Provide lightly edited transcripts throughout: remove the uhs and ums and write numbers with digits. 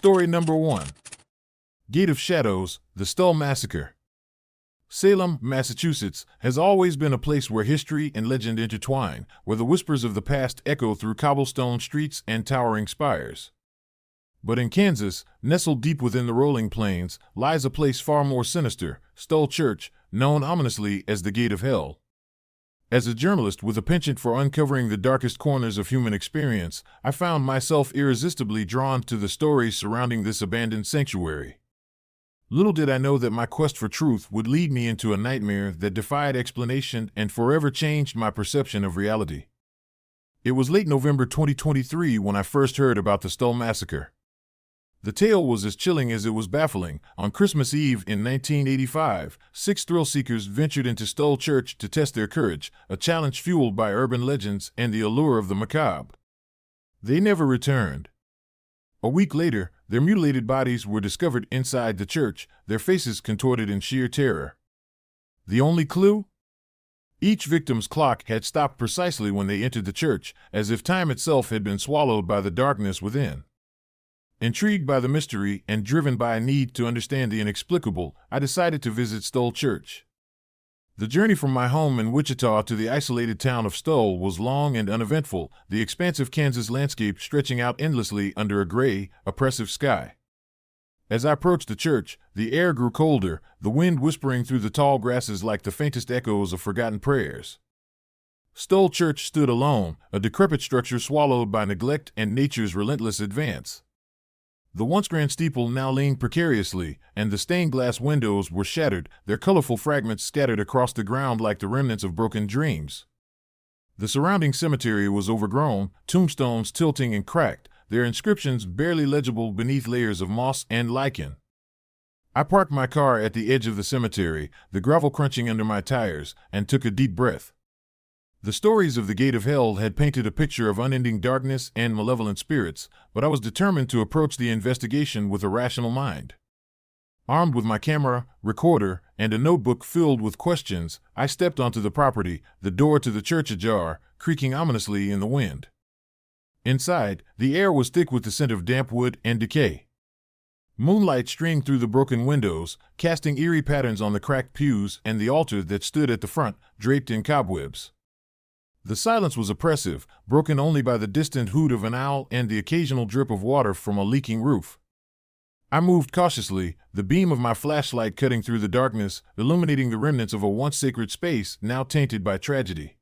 Story number 1. Gate of Shadows, the Stull Massacre. Salem, Massachusetts, has always been a place where history and legend intertwine, where the whispers of the past echo through cobblestone streets and towering spires. But in Kansas, nestled deep within the rolling plains, lies a place far more sinister, Stull Church, known ominously as the Gate of Hell. As a journalist with a penchant for uncovering the darkest corners of human experience, I found myself irresistibly drawn to the stories surrounding this abandoned sanctuary. Little did I know that my quest for truth would lead me into a nightmare that defied explanation and forever changed my perception of reality. It was late November 2023 when I first heard about the Stull Massacre. The tale was as chilling as it was baffling. On Christmas Eve in 1985, 6 thrill-seekers ventured into Stull Church to test their courage, a challenge fueled by urban legends and the allure of the macabre. They never returned. A week later, their mutilated bodies were discovered inside the church, their faces contorted in sheer terror. The only clue? Each victim's clock had stopped precisely when they entered the church, as if time itself had been swallowed by the darkness within. Intrigued by the mystery and driven by a need to understand the inexplicable, I decided to visit Stull Church. The journey from my home in Wichita to the isolated town of Stull was long and uneventful, the expansive Kansas landscape stretching out endlessly under a gray, oppressive sky. As I approached the church, the air grew colder, the wind whispering through the tall grasses like the faintest echoes of forgotten prayers. Stull Church stood alone, a decrepit structure swallowed by neglect and nature's relentless advance. The once grand steeple now leaned precariously, and the stained glass windows were shattered, their colorful fragments scattered across the ground like the remnants of broken dreams. The surrounding cemetery was overgrown, tombstones tilting and cracked, their inscriptions barely legible beneath layers of moss and lichen. I parked my car at the edge of the cemetery, the gravel crunching under my tires, and took a deep breath. The stories of the Gate of Hell had painted a picture of unending darkness and malevolent spirits, but I was determined to approach the investigation with a rational mind. Armed with my camera, recorder, and a notebook filled with questions, I stepped onto the property, the door to the church ajar, creaking ominously in the wind. Inside, the air was thick with the scent of damp wood and decay. Moonlight streamed through the broken windows, casting eerie patterns on the cracked pews and the altar that stood at the front, draped in cobwebs. The silence was oppressive, broken only by the distant hoot of an owl and the occasional drip of water from a leaking roof. I moved cautiously, the beam of my flashlight cutting through the darkness, illuminating the remnants of a once sacred space now tainted by tragedy.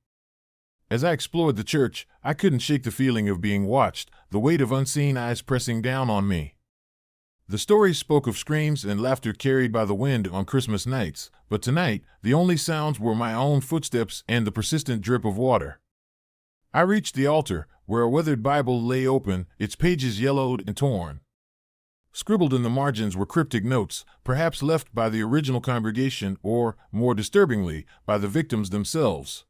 As I explored the church, I couldn't shake the feeling of being watched, the weight of unseen eyes pressing down on me. The stories spoke of screams and laughter carried by the wind on Christmas nights, but tonight, the only sounds were my own footsteps and the persistent drip of water. I reached the altar, where a weathered Bible lay open, its pages yellowed and torn. Scribbled in the margins were cryptic notes, perhaps left by the original congregation or, more disturbingly, by the victims themselves.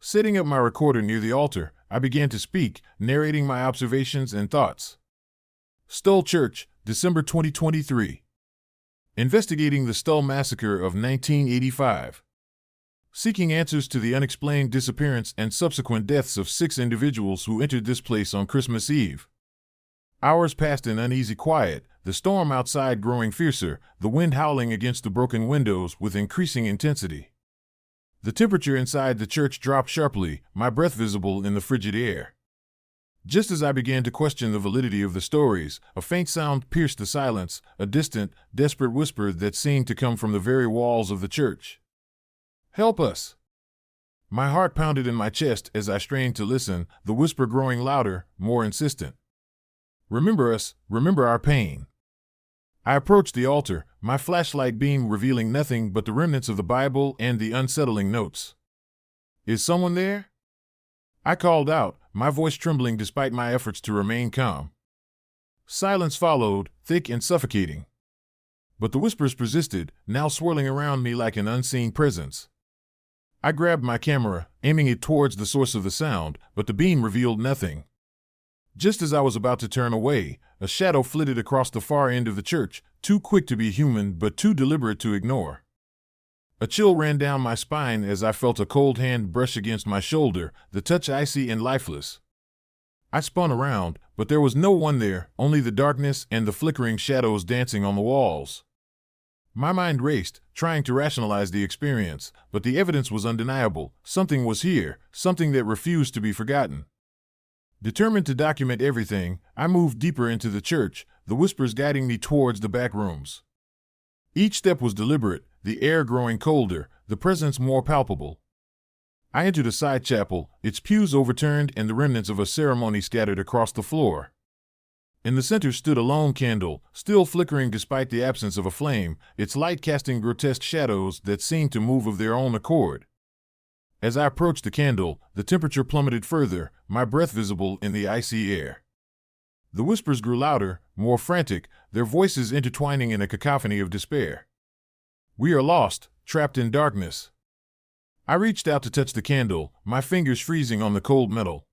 Setting up my recorder near the altar, I began to speak, narrating my observations and thoughts. Stull Church, December 2023. Investigating the Stull Massacre of 1985. Seeking answers to the unexplained disappearance and subsequent deaths of 6 individuals who entered this place on Christmas Eve. Hours passed in uneasy quiet, the storm outside growing fiercer, the wind howling against the broken windows with increasing intensity. The temperature inside the church dropped sharply, my breath visible in the frigid air. Just as I began to question the validity of the stories, a faint sound pierced the silence, a distant, desperate whisper that seemed to come from the very walls of the church. "Help us!" My heart pounded in my chest as I strained to listen, the whisper growing louder, more insistent. "Remember us, remember our pain." I approached the altar, my flashlight beam revealing nothing but the remnants of the Bible and the unsettling notes. "Is someone there?" I called out, my voice trembling despite my efforts to remain calm. Silence followed, thick and suffocating. But the whispers persisted, now swirling around me like an unseen presence. I grabbed my camera, aiming it towards the source of the sound, but the beam revealed nothing. Just as I was about to turn away, a shadow flitted across the far end of the church, too quick to be human but too deliberate to ignore. A chill ran down my spine as I felt a cold hand brush against my shoulder, the touch icy and lifeless. I spun around, but but there was no one there, only the darkness and the flickering shadows dancing on the walls. My mind raced, trying to rationalize the experience, but the evidence was undeniable. Something was here, something that refused to be forgotten. Determined to document everything, I moved deeper into the church, the whispers guiding me towards the back rooms. Each step was deliberate, the air growing colder, the presence more palpable. I entered a side chapel, its pews overturned and the remnants of a ceremony scattered across the floor. In the center stood a lone candle, still flickering despite the absence of a flame, its light casting grotesque shadows that seemed to move of their own accord. As I approached the candle, the temperature plummeted further, my breath visible in the icy air. The whispers grew louder, more frantic, their voices intertwining in a cacophony of despair. "We are lost, trapped in darkness." I reached out to touch the candle, my fingers freezing on the cold metal.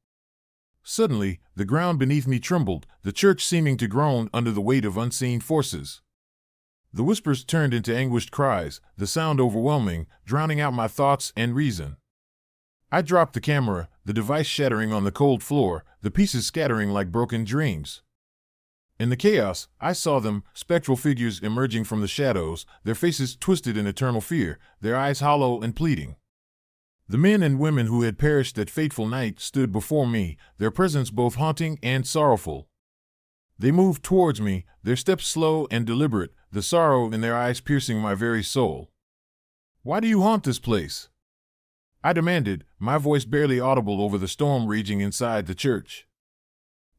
Suddenly, the ground beneath me trembled, the church seeming to groan under the weight of unseen forces. The whispers turned into anguished cries, the sound overwhelming, drowning out my thoughts and reason. I dropped the camera, the device shattering on the cold floor, the pieces scattering like broken dreams. In the chaos, I saw them, spectral figures emerging from the shadows, their faces twisted in eternal fear, their eyes hollow and pleading. The men and women who had perished that fateful night stood before me, their presence both haunting and sorrowful. They moved towards me, their steps slow and deliberate, the sorrow in their eyes piercing my very soul. "Why do you haunt this place?" I demanded, my voice barely audible over the storm raging inside the church.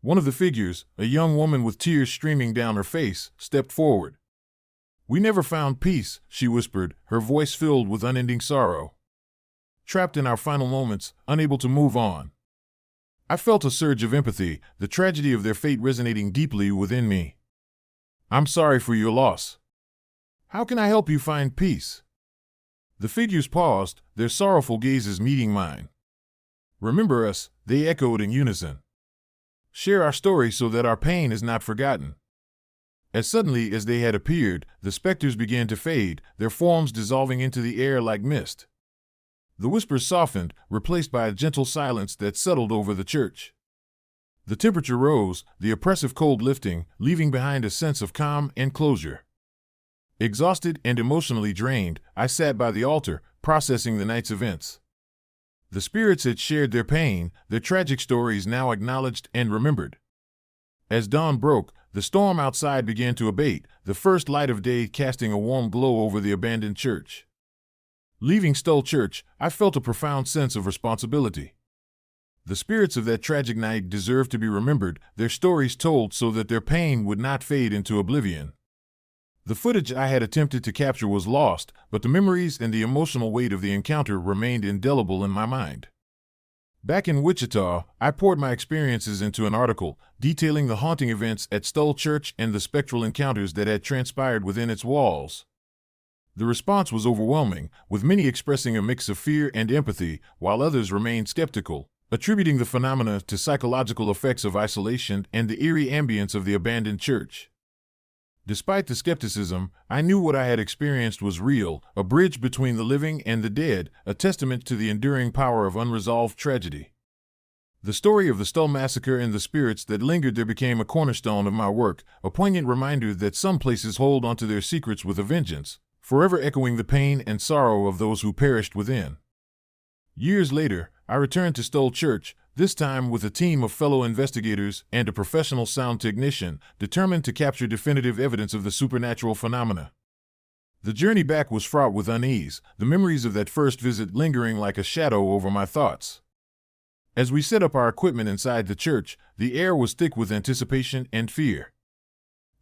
One of the figures, a young woman with tears streaming down her face, stepped forward. "We never found peace," she whispered, her voice filled with unending sorrow. Trapped in our final moments, unable to move on. I felt a surge of empathy, the tragedy of their fate resonating deeply within me. "I'm sorry for your loss. How can I help you find peace?" The figures paused, their sorrowful gazes meeting mine. "Remember us," they echoed in unison. "Share our story so that our pain is not forgotten." As suddenly as they had appeared, the specters began to fade, their forms dissolving into the air like mist. The whispers softened, replaced by a gentle silence that settled over the church. The temperature rose, the oppressive cold lifting, leaving behind a sense of calm and closure. Exhausted and emotionally drained, I sat by the altar, processing the night's events. The spirits had shared their pain, their tragic stories now acknowledged and remembered. As dawn broke, the storm outside began to abate, the first light of day casting a warm glow over the abandoned church. Leaving Stoll Church, I felt a profound sense of responsibility. The spirits of that tragic night deserved to be remembered, their stories told so that their pain would not fade into oblivion. The footage I had attempted to capture was lost, but the memories and the emotional weight of the encounter remained indelible in my mind. Back in Wichita, I poured my experiences into an article, detailing the haunting events at Stoll Church and the spectral encounters that had transpired within its walls. The response was overwhelming, with many expressing a mix of fear and empathy, while others remained skeptical, attributing the phenomena to psychological effects of isolation and the eerie ambience of the abandoned church. Despite the skepticism, I knew what I had experienced was real, a bridge between the living and the dead, a testament to the enduring power of unresolved tragedy. The story of the Stoll Massacre and the spirits that lingered there became a cornerstone of my work, a poignant reminder that some places hold onto their secrets with a vengeance, forever echoing the pain and sorrow of those who perished within. Years later, I returned to Stoll Church, this time with a team of fellow investigators and a professional sound technician, determined to capture definitive evidence of the supernatural phenomena. The journey back was fraught with unease, the memories of that first visit lingering like a shadow over my thoughts. As we set up our equipment inside the church, the air was thick with anticipation and fear.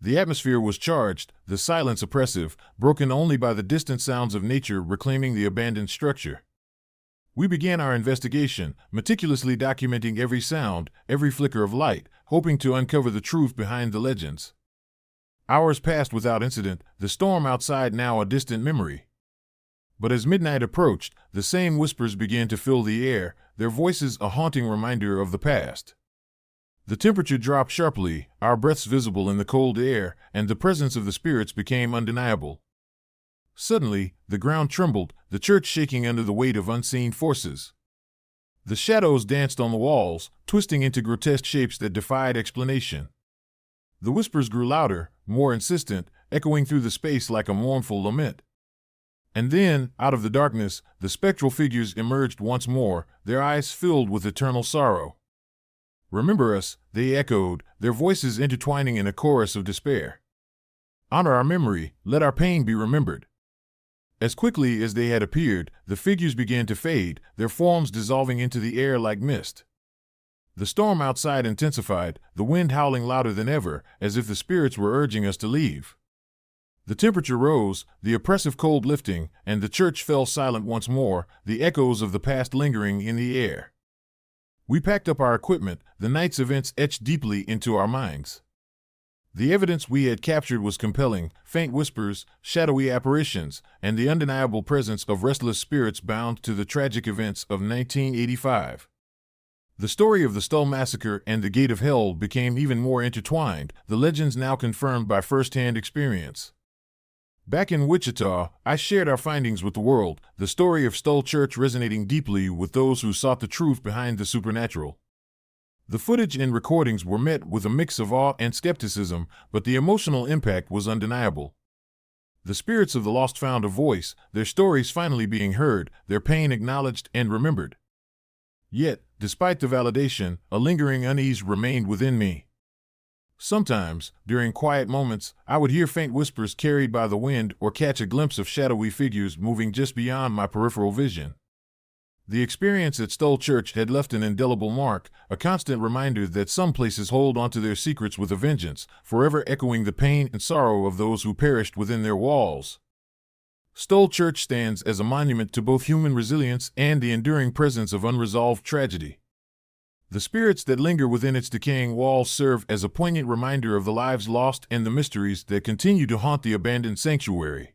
The atmosphere was charged, the silence oppressive, broken only by the distant sounds of nature reclaiming the abandoned structure. We began our investigation, meticulously documenting every sound, every flicker of light, hoping to uncover the truth behind the legends. Hours passed without incident, the storm outside now a distant memory. But as midnight approached, the same whispers began to fill the air, their voices a haunting reminder of the past. The temperature dropped sharply, our breaths visible in the cold air, and the presence of the spirits became undeniable. Suddenly, the ground trembled, the church shaking under the weight of unseen forces. The shadows danced on the walls, twisting into grotesque shapes that defied explanation. The whispers grew louder, more insistent, echoing through the space like a mournful lament. And then, out of the darkness, the spectral figures emerged once more, their eyes filled with eternal sorrow. "Remember us," they echoed, their voices intertwining in a chorus of despair. "Honor our memory, let our pain be remembered." As quickly as they had appeared, the figures began to fade, their forms dissolving into the air like mist. The storm outside intensified, the wind howling louder than ever, as if the spirits were urging us to leave. The temperature rose, the oppressive cold lifting, and the church fell silent once more, the echoes of the past lingering in the air. We packed up our equipment, the night's events etched deeply into our minds. The evidence we had captured was compelling: faint whispers, shadowy apparitions, and the undeniable presence of restless spirits bound to the tragic events of 1985. The story of the Stull Massacre and the Gate of Hell became even more intertwined, the legends now confirmed by first-hand experience. Back in Wichita, I shared our findings with the world, the story of Stull Church resonating deeply with those who sought the truth behind the supernatural. The footage and recordings were met with a mix of awe and skepticism, but the emotional impact was undeniable. The spirits of the lost found a voice, their stories finally being heard, their pain acknowledged and remembered. Yet, despite the validation, a lingering unease remained within me. Sometimes, during quiet moments, I would hear faint whispers carried by the wind or catch a glimpse of shadowy figures moving just beyond my peripheral vision. The experience at Stull Church had left an indelible mark, a constant reminder that some places hold onto their secrets with a vengeance, forever echoing the pain and sorrow of those who perished within their walls. Stull Church stands as a monument to both human resilience and the enduring presence of unresolved tragedy. The spirits that linger within its decaying walls serve as a poignant reminder of the lives lost and the mysteries that continue to haunt the abandoned sanctuary.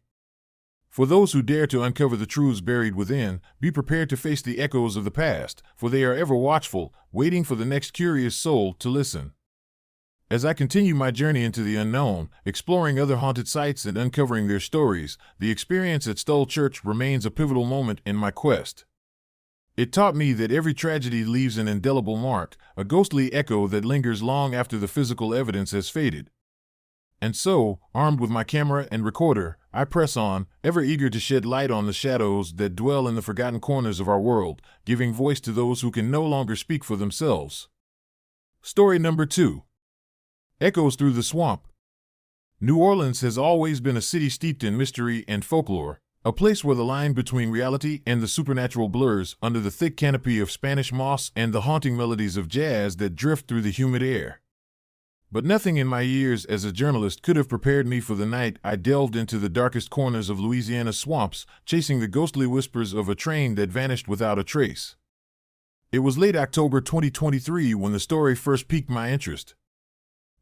For those who dare to uncover the truths buried within, be prepared to face the echoes of the past, for they are ever watchful, waiting for the next curious soul to listen. As I continue my journey into the unknown, exploring other haunted sites and uncovering their stories, the experience at Stull Church remains a pivotal moment in my quest. It taught me that every tragedy leaves an indelible mark, a ghostly echo that lingers long after the physical evidence has faded. And so, armed with my camera and recorder, I press on, ever eager to shed light on the shadows that dwell in the forgotten corners of our world, giving voice to those who can no longer speak for themselves. Story number 2. Echoes through the swamp. New Orleans has always been a city steeped in mystery and folklore, a place where the line between reality and the supernatural blurs under the thick canopy of Spanish moss and the haunting melodies of jazz that drift through the humid air. But nothing in my years as a journalist could have prepared me for the night I delved into the darkest corners of Louisiana's swamps, chasing the ghostly whispers of a train that vanished without a trace. It was late October 2023 when the story first piqued my interest.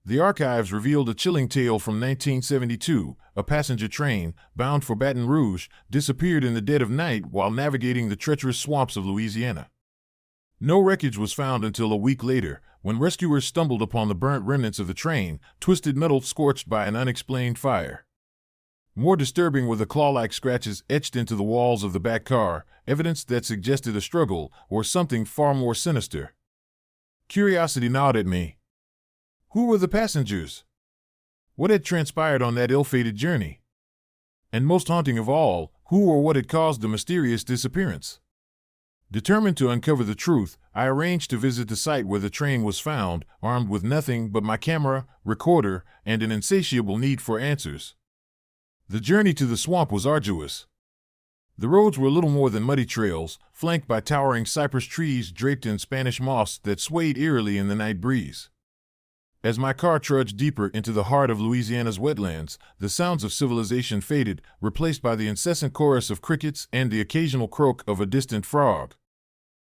The archives revealed a chilling tale from 1972. A passenger train, bound for Baton Rouge, disappeared in the dead of night while navigating the treacherous swamps of Louisiana. No wreckage was found until a week later, when rescuers stumbled upon the burnt remnants of the train, twisted metal scorched by an unexplained fire. More disturbing were the claw-like scratches etched into the walls of the back car, evidence that suggested a struggle or something far more sinister. Curiosity gnawed at me. Who were the passengers? What had transpired on that ill-fated journey? And most haunting of all, who or what had caused the mysterious disappearance? Determined to uncover the truth, I arranged to visit the site where the train was found, armed with nothing but my camera, recorder, and an insatiable need for answers. The journey to the swamp was arduous. The roads were little more than muddy trails, flanked by towering cypress trees draped in Spanish moss that swayed eerily in the night breeze. As my car trudged deeper into the heart of Louisiana's wetlands, the sounds of civilization faded, replaced by the incessant chorus of crickets and the occasional croak of a distant frog.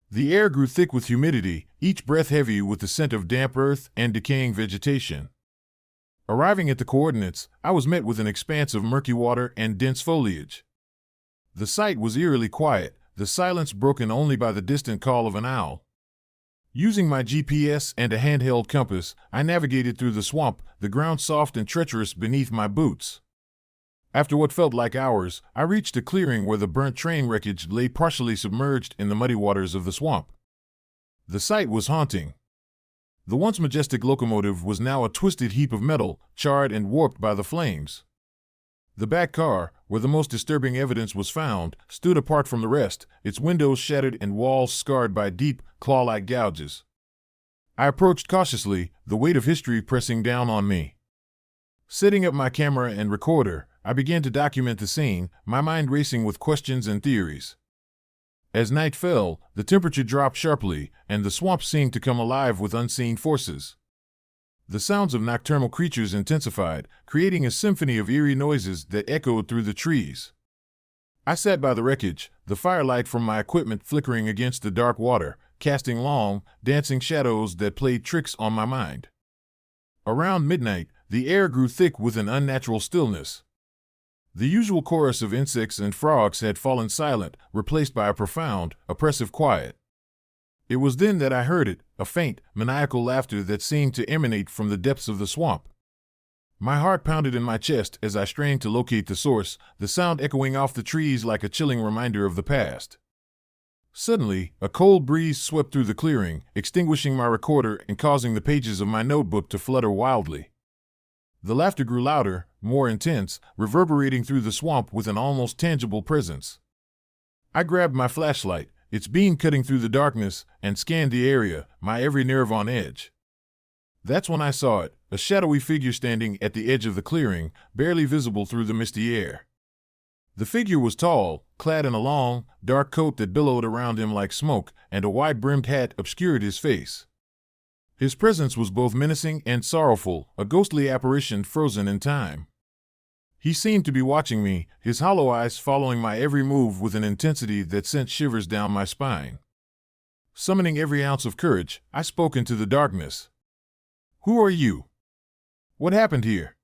The air grew thick with humidity, each breath heavy with the scent of damp earth and decaying vegetation. Arriving at the coordinates, I was met with an expanse of murky water and dense foliage. The site was eerily quiet, the silence broken only by the distant call of an owl. Using my GPS and a handheld compass, I navigated through the swamp, the ground soft and treacherous beneath my boots. After what felt like hours, I reached a clearing where the burnt train wreckage lay partially submerged in the muddy waters of the swamp. The sight was haunting. The once majestic locomotive was now a twisted heap of metal, charred and warped by the flames. The back car, where the most disturbing evidence was found, stood apart from the rest, its windows shattered and walls scarred by deep, claw-like gouges. I approached cautiously, the weight of history pressing down on me. Setting up my camera and recorder, I began to document the scene, my mind racing with questions and theories. As night fell, the temperature dropped sharply, and the swamp seemed to come alive with unseen forces. The sounds of nocturnal creatures intensified, creating a symphony of eerie noises that echoed through the trees. I sat by the wreckage, the firelight from my equipment flickering against the dark water, casting long, dancing shadows that played tricks on my mind. Around midnight, the air grew thick with an unnatural stillness. The usual chorus of insects and frogs had fallen silent, replaced by a profound, oppressive quiet. It was then that I heard it, a faint, maniacal laughter that seemed to emanate from the depths of the swamp. My heart pounded in my chest as I strained to locate the source, the sound echoing off the trees like a chilling reminder of the past. Suddenly, a cold breeze swept through the clearing, extinguishing my recorder and causing the pages of my notebook to flutter wildly. The laughter grew louder, more intense, reverberating through the swamp with an almost tangible presence. I grabbed my flashlight, its beam cutting through the darkness, and scanned the area, my every nerve on edge. That's when I saw it, a shadowy figure standing at the edge of the clearing, barely visible through the misty air. The figure was tall, clad in a long, dark coat that billowed around him like smoke, and a wide-brimmed hat obscured his face. His presence was both menacing and sorrowful, a ghostly apparition frozen in time. He seemed to be watching me, his hollow eyes following my every move with an intensity that sent shivers down my spine. Summoning every ounce of courage, I spoke into the darkness. "Who are you? What happened here?"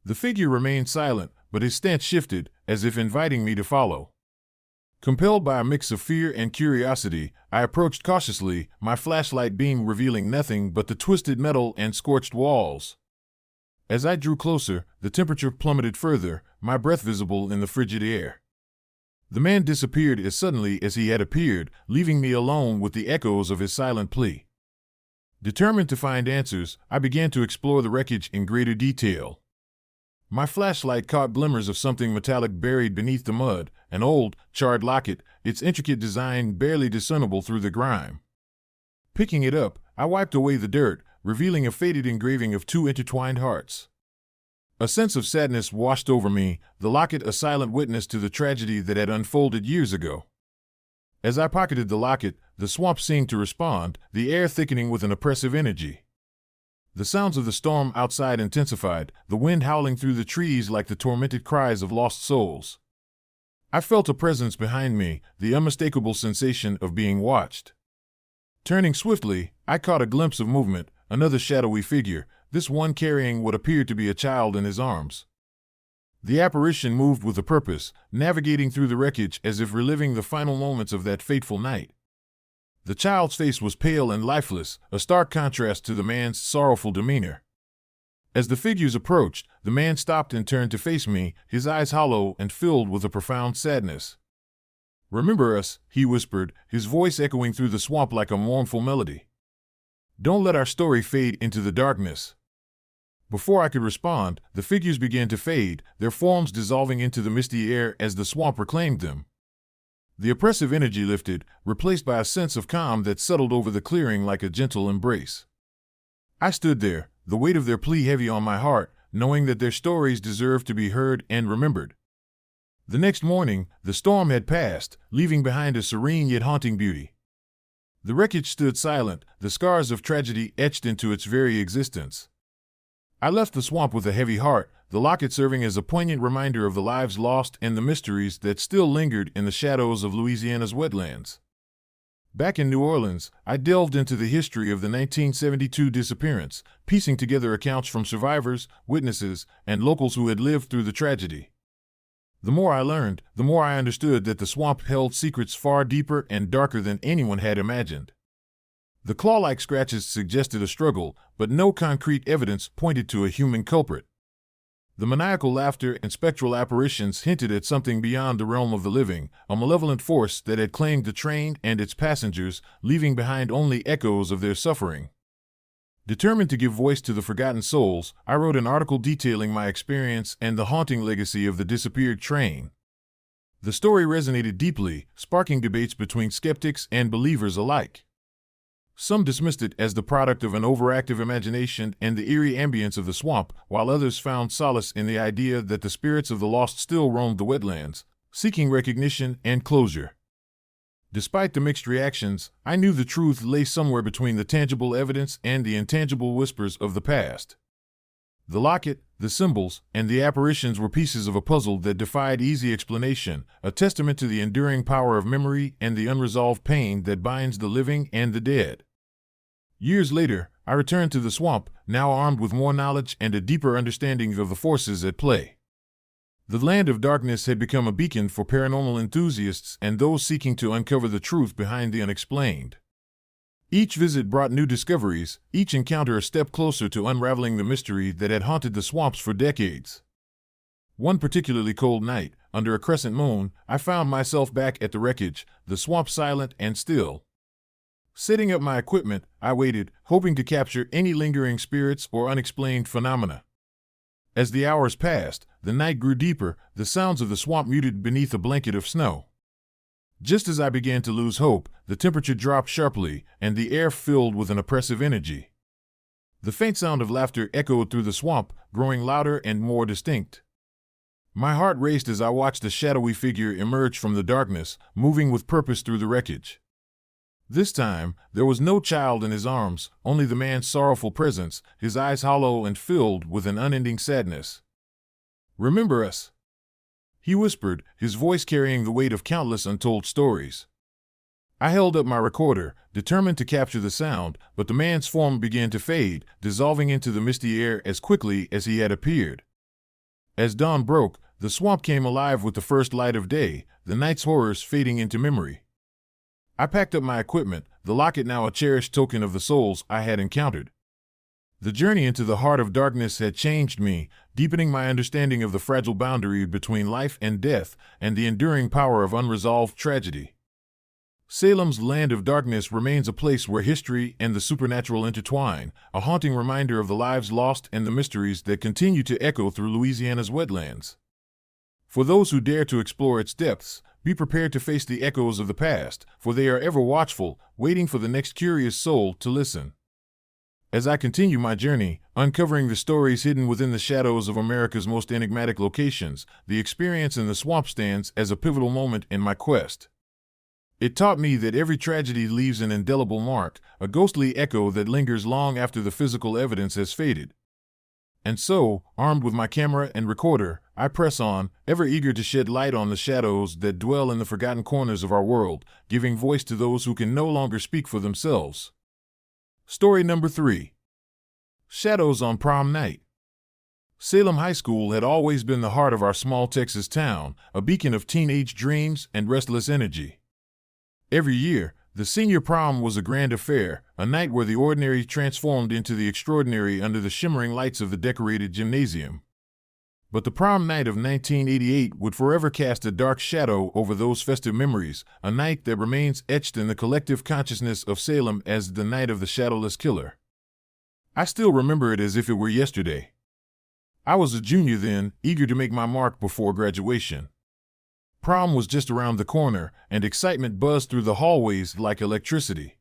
The figure remained silent, but his stance shifted, as if inviting me to follow. Compelled by a mix of fear and curiosity, I approached cautiously, my flashlight beam revealing nothing but the twisted metal and scorched walls. As I drew closer, the temperature plummeted further, my breath visible in the frigid air. The man disappeared as suddenly as he had appeared, leaving me alone with the echoes of his silent plea. Determined to find answers, I began to explore the wreckage in greater detail. My flashlight caught glimmers of something metallic buried beneath the mud, an old, charred locket, its intricate design barely discernible through the grime. Picking it up, I wiped away the dirt, revealing a faded engraving of two intertwined hearts. A sense of sadness washed over me, the locket a silent witness to the tragedy that had unfolded years ago. As I pocketed the locket, the swamp seemed to respond, the air thickening with an oppressive energy. The sounds of the storm outside intensified, the wind howling through the trees like the tormented cries of lost souls. I felt a presence behind me, the unmistakable sensation of being watched. Turning swiftly, I caught a glimpse of movement, another shadowy figure, this one carrying what appeared to be a child in his arms. The apparition moved with a purpose, navigating through the wreckage as if reliving the final moments of that fateful night. The child's face was pale and lifeless, a stark contrast to the man's sorrowful demeanor. As the figures approached, the man stopped and turned to face me, his eyes hollow and filled with a profound sadness. "Remember us," he whispered, his voice echoing through the swamp like a mournful melody. "Don't let our story fade into the darkness." Before I could respond, the figures began to fade, their forms dissolving into the misty air as the swamp reclaimed them. The oppressive energy lifted, replaced by a sense of calm that settled over the clearing like a gentle embrace. I stood there, the weight of their plea heavy on my heart, knowing that their stories deserved to be heard and remembered. The next morning, the storm had passed, leaving behind a serene yet haunting beauty. The wreckage stood silent, the scars of tragedy etched into its very existence. I left the swamp with a heavy heart, the locket serving as a poignant reminder of the lives lost and the mysteries that still lingered in the shadows of Louisiana's wetlands. Back in New Orleans, I delved into the history of the 1972 disappearance, piecing together accounts from survivors, witnesses, and locals who had lived through the tragedy. The more I learned, the more I understood that the swamp held secrets far deeper and darker than anyone had imagined. The claw-like scratches suggested a struggle, but no concrete evidence pointed to a human culprit. The maniacal laughter and spectral apparitions hinted at something beyond the realm of the living, a malevolent force that had claimed the train and its passengers, leaving behind only echoes of their suffering. Determined to give voice to the forgotten souls, I wrote an article detailing my experience and the haunting legacy of the disappeared train. The story resonated deeply, sparking debates between skeptics and believers alike. Some dismissed it as the product of an overactive imagination and the eerie ambience of the swamp, while others found solace in the idea that the spirits of the lost still roamed the wetlands, seeking recognition and closure. Despite the mixed reactions, I knew the truth lay somewhere between the tangible evidence and the intangible whispers of the past. The locket, the symbols, and the apparitions were pieces of a puzzle that defied easy explanation, a testament to the enduring power of memory and the unresolved pain that binds the living and the dead. Years later, I returned to the swamp, now armed with more knowledge and a deeper understanding of the forces at play. The land of darkness had become a beacon for paranormal enthusiasts and those seeking to uncover the truth behind the unexplained. Each visit brought new discoveries, each encounter a step closer to unraveling the mystery that had haunted the swamps for decades. One particularly cold night, under a crescent moon, I found myself back at the wreckage, the swamp silent and still. Setting up my equipment, I waited, hoping to capture any lingering spirits or unexplained phenomena. As the hours passed, the night grew deeper, the sounds of the swamp muted beneath a blanket of snow. Just as I began to lose hope, the temperature dropped sharply, and the air filled with an oppressive energy. The faint sound of laughter echoed through the swamp, growing louder and more distinct. My heart raced as I watched a shadowy figure emerge from the darkness, moving with purpose through the wreckage. This time, there was no child in his arms, only the man's sorrowful presence, his eyes hollow and filled with an unending sadness. "Remember us," he whispered, his voice carrying the weight of countless untold stories. I held up my recorder, determined to capture the sound, but the man's form began to fade, dissolving into the misty air as quickly as he had appeared. As dawn broke, the swamp came alive with the first light of day, the night's horrors fading into memory. I packed up my equipment, the locket now a cherished token of the souls I had encountered. The journey into the heart of darkness had changed me, deepening my understanding of the fragile boundary between life and death and the enduring power of unresolved tragedy. Salem's land of darkness remains a place where history and the supernatural intertwine, a haunting reminder of the lives lost and the mysteries that continue to echo through Louisiana's wetlands. For those who dare to explore its depths, be prepared to face the echoes of the past, for they are ever watchful, waiting for the next curious soul to listen. As I continue my journey, uncovering the stories hidden within the shadows of America's most enigmatic locations, the experience in the swamp stands as a pivotal moment in my quest. It taught me that every tragedy leaves an indelible mark, a ghostly echo that lingers long after the physical evidence has faded. And so, armed with my camera and recorder, I press on, ever eager to shed light on the shadows that dwell in the forgotten corners of our world, giving voice to those who can no longer speak for themselves. Story number 3. Shadows on Prom Night. Salem High School had always been the heart of our small Texas town, a beacon of teenage dreams and restless energy. Every year, the senior prom was a grand affair, a night where the ordinary transformed into the extraordinary under the shimmering lights of the decorated gymnasium. But the prom night of 1988 would forever cast a dark shadow over those festive memories, a night that remains etched in the collective consciousness of Salem as the night of the shadowless killer. I still remember it as if it were yesterday. I was a junior then, eager to make my mark before graduation. Prom was just around the corner, and excitement buzzed through the hallways like electricity.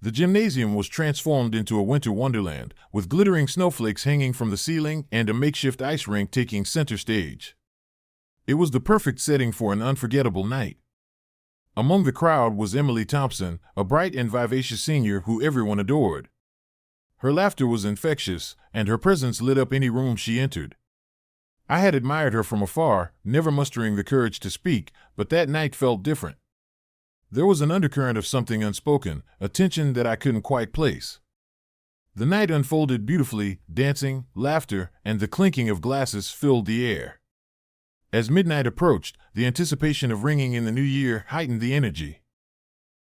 The gymnasium was transformed into a winter wonderland, with glittering snowflakes hanging from the ceiling and a makeshift ice rink taking center stage. It was the perfect setting for an unforgettable night. Among the crowd was Emily Thompson, a bright and vivacious senior who everyone adored. Her laughter was infectious, and her presence lit up any room she entered. I had admired her from afar, never mustering the courage to speak, but that night felt different. There was an undercurrent of something unspoken, a tension that I couldn't quite place. The night unfolded beautifully, dancing, laughter, and the clinking of glasses filled the air. As midnight approached, the anticipation of ringing in the new year heightened the energy.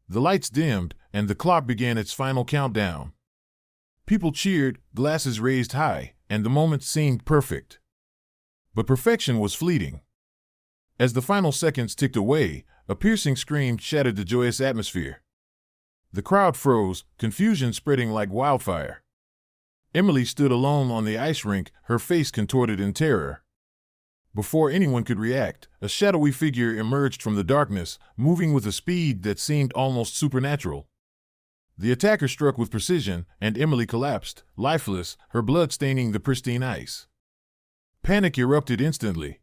The lights dimmed, and the clock began its final countdown. People cheered, glasses raised high, and the moment seemed perfect. But perfection was fleeting. As the final seconds ticked away, a piercing scream shattered the joyous atmosphere. The crowd froze, confusion spreading like wildfire. Emily stood alone on the ice rink, her face contorted in terror. Before anyone could react, a shadowy figure emerged from the darkness, moving with a speed that seemed almost supernatural. The attacker struck with precision, and Emily collapsed, lifeless, her blood staining the pristine ice. Panic erupted instantly.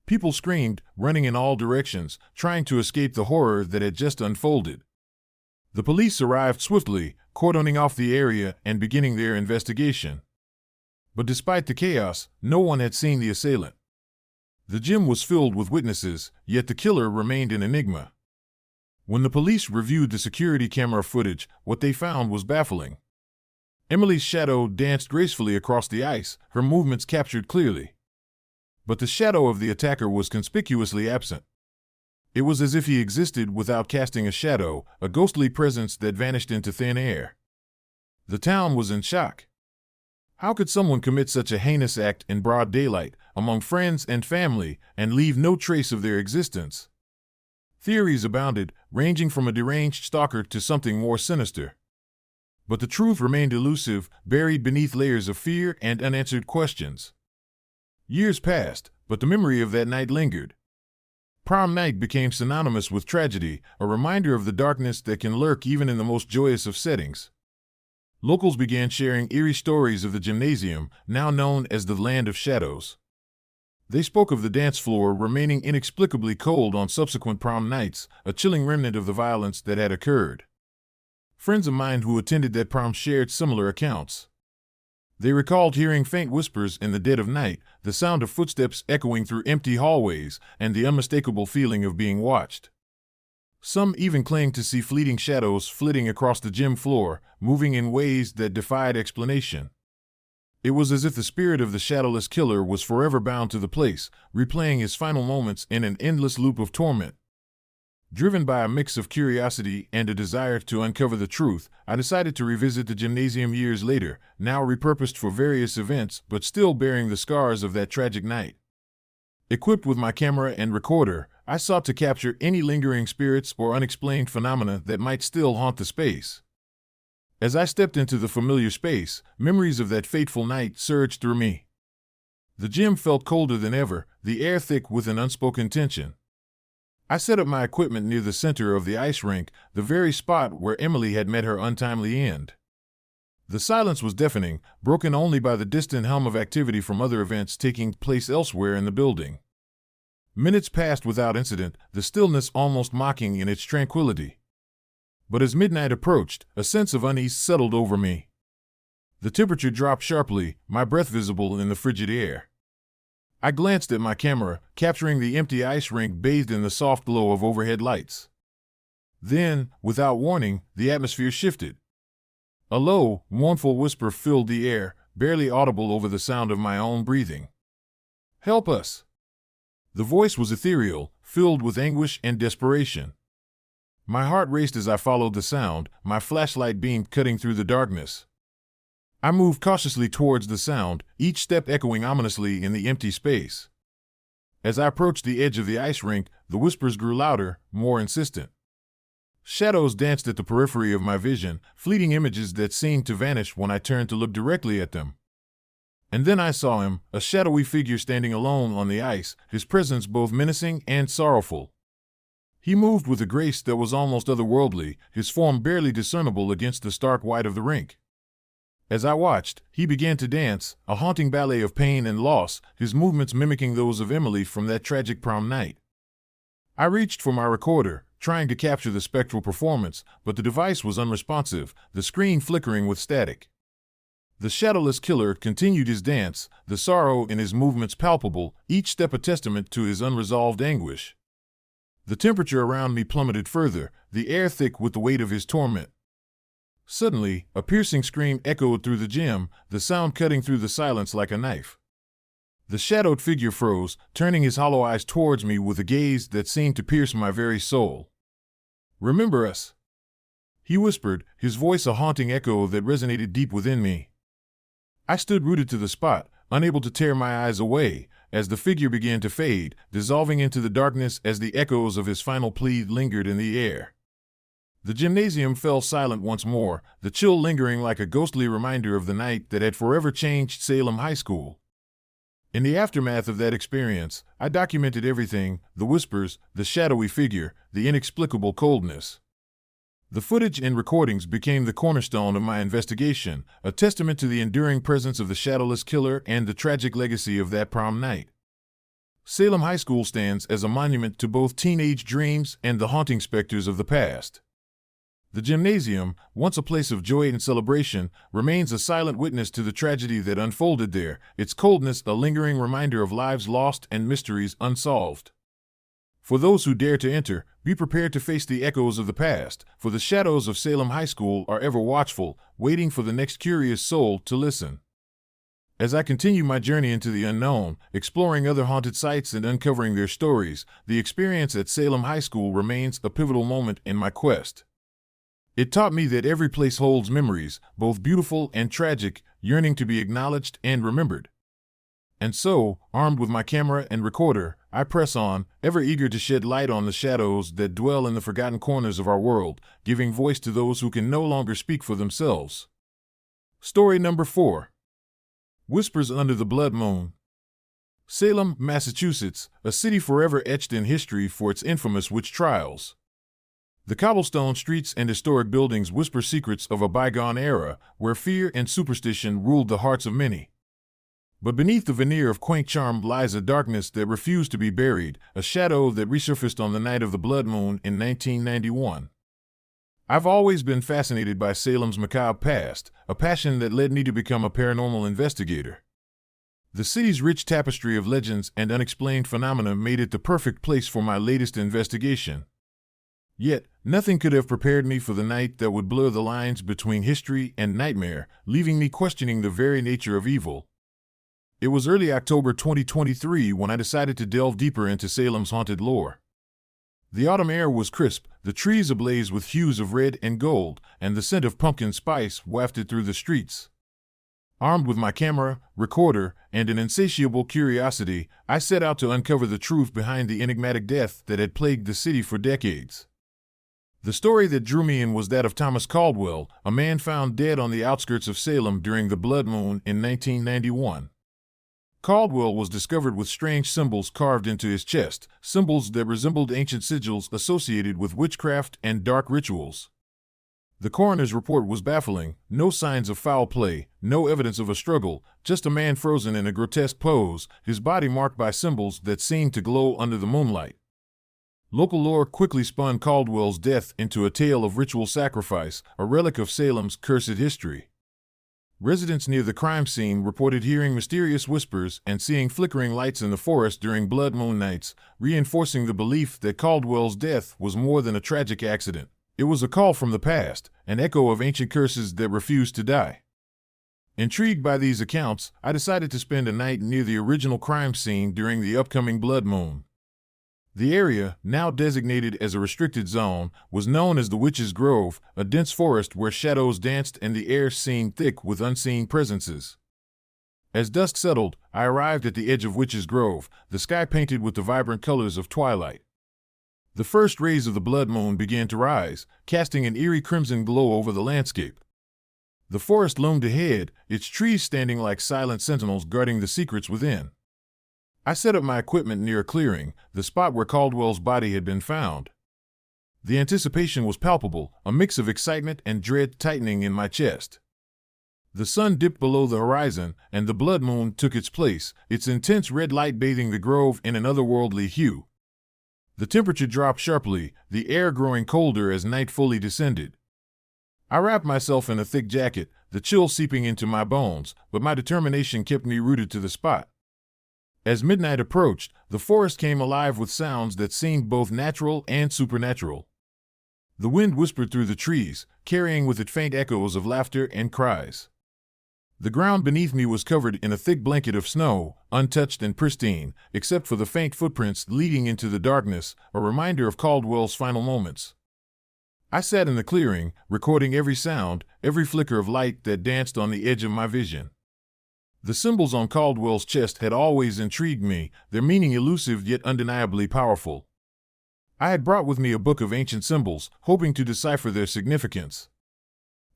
People screamed, running in all directions, trying to escape the horror that had just unfolded. The police arrived swiftly, cordoning off the area and beginning their investigation. But despite the chaos, no one had seen the assailant. The gym was filled with witnesses, yet the killer remained an enigma. When the police reviewed the security camera footage, what they found was baffling. Emily's shadow danced gracefully across the ice, her movements captured clearly. But the shadow of the attacker was conspicuously absent. It was as if he existed without casting a shadow, a ghostly presence that vanished into thin air. The town was in shock. How could someone commit such a heinous act in broad daylight, among friends and family, and leave no trace of their existence? Theories abounded, ranging from a deranged stalker to something more sinister. But the truth remained elusive, buried beneath layers of fear and unanswered questions. Years passed, but the memory of that night lingered. Prom night became synonymous with tragedy, a reminder of the darkness that can lurk even in the most joyous of settings. Locals began sharing eerie stories of the gymnasium, now known as the Land of Shadows. They spoke of the dance floor remaining inexplicably cold on subsequent prom nights, a chilling remnant of the violence that had occurred. Friends of mine who attended that prom shared similar accounts. They recalled hearing faint whispers in the dead of night, the sound of footsteps echoing through empty hallways, and the unmistakable feeling of being watched. Some even claimed to see fleeting shadows flitting across the gym floor, moving in ways that defied explanation. It was as if the spirit of the shadowless killer was forever bound to the place, replaying his final moments in an endless loop of torment. Driven by a mix of curiosity and a desire to uncover the truth, I decided to revisit the gymnasium years later, now repurposed for various events but still bearing the scars of that tragic night. Equipped with my camera and recorder, I sought to capture any lingering spirits or unexplained phenomena that might still haunt the space. As I stepped into the familiar space, memories of that fateful night surged through me. The gym felt colder than ever, the air thick with an unspoken tension. I set up my equipment near the center of the ice rink, the very spot where Emily had met her untimely end. The silence was deafening, broken only by the distant hum of activity from other events taking place elsewhere in the building. Minutes passed without incident, the stillness almost mocking in its tranquility. But as midnight approached, a sense of unease settled over me. The temperature dropped sharply, my breath visible in the frigid air. I glanced at my camera, capturing the empty ice rink bathed in the soft glow of overhead lights. Then, without warning, the atmosphere shifted. A low, mournful whisper filled the air, barely audible over the sound of my own breathing. "Help us!" The voice was ethereal, filled with anguish and desperation. My heart raced as I followed the sound, my flashlight beam cutting through the darkness. I moved cautiously towards the sound, each step echoing ominously in the empty space. As I approached the edge of the ice rink, the whispers grew louder, more insistent. Shadows danced at the periphery of my vision, fleeting images that seemed to vanish when I turned to look directly at them. And then I saw him, a shadowy figure standing alone on the ice, his presence both menacing and sorrowful. He moved with a grace that was almost otherworldly, his form barely discernible against the stark white of the rink. As I watched, he began to dance, a haunting ballet of pain and loss, his movements mimicking those of Emily from that tragic prom night. I reached for my recorder, trying to capture the spectral performance, but the device was unresponsive, the screen flickering with static. The shadowless killer continued his dance, the sorrow in his movements palpable, each step a testament to his unresolved anguish. The temperature around me plummeted further, the air thick with the weight of his torment. Suddenly, a piercing scream echoed through the gym, the sound cutting through the silence like a knife. The shadowed figure froze, turning his hollow eyes towards me with a gaze that seemed to pierce my very soul. "Remember us," he whispered, his voice a haunting echo that resonated deep within me. I stood rooted to the spot, unable to tear my eyes away, as the figure began to fade, dissolving into the darkness as the echoes of his final plea lingered in the air. The gymnasium fell silent once more, the chill lingering like a ghostly reminder of the night that had forever changed Salem High School. In the aftermath of that experience, I documented everything: the whispers, the shadowy figure, the inexplicable coldness. The footage and recordings became the cornerstone of my investigation, a testament to the enduring presence of the shadowless killer and the tragic legacy of that prom night. Salem High School stands as a monument to both teenage dreams and the haunting specters of the past. The gymnasium, once a place of joy and celebration, remains a silent witness to the tragedy that unfolded there, its coldness a lingering reminder of lives lost and mysteries unsolved. For those who dare to enter, be prepared to face the echoes of the past, for the shadows of Salem High School are ever watchful, waiting for the next curious soul to listen. As I continue my journey into the unknown, exploring other haunted sites and uncovering their stories, the experience at Salem High School remains a pivotal moment in my quest. It taught me that every place holds memories, both beautiful and tragic, yearning to be acknowledged and remembered. And so, armed with my camera and recorder, I press on, ever eager to shed light on the shadows that dwell in the forgotten corners of our world, giving voice to those who can no longer speak for themselves. Story number 4. Whispers Under the Blood Moon. Salem, Massachusetts, a city forever etched in history for its infamous witch trials. The cobblestone streets and historic buildings whisper secrets of a bygone era where fear and superstition ruled the hearts of many. But beneath the veneer of quaint charm lies a darkness that refused to be buried, a shadow that resurfaced on the night of the blood moon in 1991. I've always been fascinated by Salem's macabre past, a passion that led me to become a paranormal investigator. The city's rich tapestry of legends and unexplained phenomena made it the perfect place for my latest investigation. Yet, nothing could have prepared me for the night that would blur the lines between history and nightmare, leaving me questioning the very nature of evil. It was early October 2023 when I decided to delve deeper into Salem's haunted lore. The autumn air was crisp, the trees ablaze with hues of red and gold, and the scent of pumpkin spice wafted through the streets. Armed with my camera, recorder, and an insatiable curiosity, I set out to uncover the truth behind the enigmatic death that had plagued the city for decades. The story that drew me in was that of Thomas Caldwell, a man found dead on the outskirts of Salem during the blood moon in 1991. Caldwell was discovered with strange symbols carved into his chest, symbols that resembled ancient sigils associated with witchcraft and dark rituals. The coroner's report was baffling: no signs of foul play, no evidence of a struggle, just a man frozen in a grotesque pose, his body marked by symbols that seemed to glow under the moonlight. Local lore quickly spun Caldwell's death into a tale of ritual sacrifice, a relic of Salem's cursed history. Residents near the crime scene reported hearing mysterious whispers and seeing flickering lights in the forest during blood moon nights, reinforcing the belief that Caldwell's death was more than a tragic accident. It was a call from the past, an echo of ancient curses that refused to die. Intrigued by these accounts, I decided to spend a night near the original crime scene during the upcoming blood moon. The area, now designated as a restricted zone, was known as the Witch's Grove, a dense forest where shadows danced and the air seemed thick with unseen presences. As dusk settled, I arrived at the edge of Witch's Grove, the sky painted with the vibrant colors of twilight. The first rays of the blood moon began to rise, casting an eerie crimson glow over the landscape. The forest loomed ahead, its trees standing like silent sentinels guarding the secrets within. I set up my equipment near a clearing, the spot where Caldwell's body had been found. The anticipation was palpable, a mix of excitement and dread tightening in my chest. The sun dipped below the horizon, and the blood moon took its place, its intense red light bathing the grove in an otherworldly hue. The temperature dropped sharply, the air growing colder as night fully descended. I wrapped myself in a thick jacket, the chill seeping into my bones, but my determination kept me rooted to the spot. As midnight approached, the forest came alive with sounds that seemed both natural and supernatural. The wind whispered through the trees, carrying with it faint echoes of laughter and cries. The ground beneath me was covered in a thick blanket of snow, untouched and pristine, except for the faint footprints leading into the darkness, a reminder of Caldwell's final moments. I sat in the clearing, recording every sound, every flicker of light that danced on the edge of my vision. The symbols on Caldwell's chest had always intrigued me, their meaning elusive yet undeniably powerful. I had brought with me a book of ancient symbols, hoping to decipher their significance.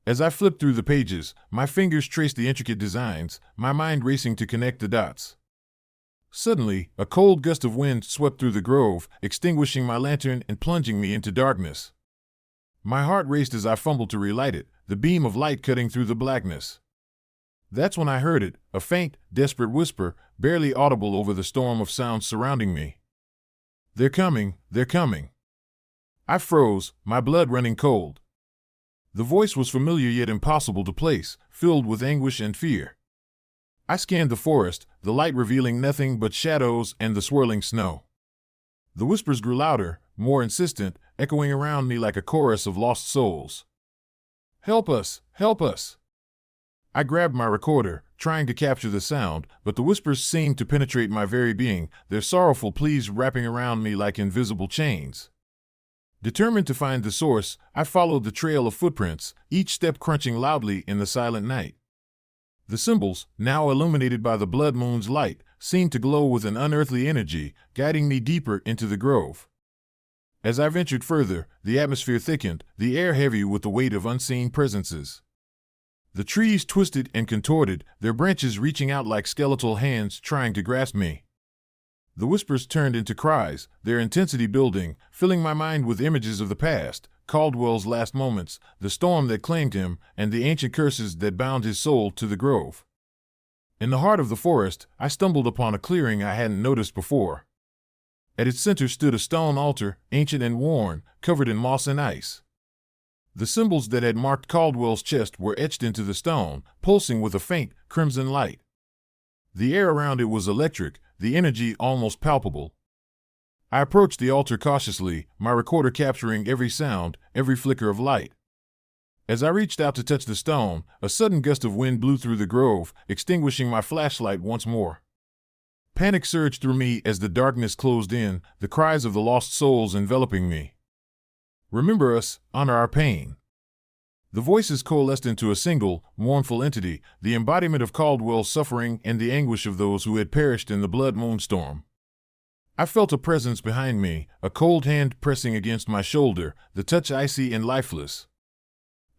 As I flipped through the pages, my fingers traced the intricate designs, my mind racing to connect the dots. Suddenly, a cold gust of wind swept through the grove, extinguishing my lantern and plunging me into darkness. My heart raced as I fumbled to relight it, the beam of light cutting through the blackness. That's when I heard it, a faint, desperate whisper, barely audible over the storm of sounds surrounding me. "They're coming, they're coming." I froze, my blood running cold. The voice was familiar yet impossible to place, filled with anguish and fear. I scanned the forest, the light revealing nothing but shadows and the swirling snow. The whispers grew louder, more insistent, echoing around me like a chorus of lost souls. "Help us! Help us!" I grabbed my recorder, trying to capture the sound, but the whispers seemed to penetrate my very being, their sorrowful pleas wrapping around me like invisible chains. Determined to find the source, I followed the trail of footprints, each step crunching loudly in the silent night. The symbols, now illuminated by the blood moon's light, seemed to glow with an unearthly energy, guiding me deeper into the grove. As I ventured further, the atmosphere thickened, the air heavy with the weight of unseen presences. The trees twisted and contorted, their branches reaching out like skeletal hands trying to grasp me. The whispers turned into cries, their intensity building, filling my mind with images of the past, Caldwell's last moments, the storm that claimed him, and the ancient curses that bound his soul to the grove. In the heart of the forest, I stumbled upon a clearing I hadn't noticed before. At its center stood a stone altar, ancient and worn, covered in moss and ice. The symbols that had marked Caldwell's chest were etched into the stone, pulsing with a faint, crimson light. The air around it was electric, the energy almost palpable. I approached the altar cautiously, my recorder capturing every sound, every flicker of light. As I reached out to touch the stone, a sudden gust of wind blew through the grove, extinguishing my flashlight once more. Panic surged through me as the darkness closed in, the cries of the lost souls enveloping me. "Remember us, honor our pain." The voices coalesced into a single, mournful entity, the embodiment of Caldwell's suffering and the anguish of those who had perished in the blood moonstorm. I felt a presence behind me, a cold hand pressing against my shoulder, the touch icy and lifeless.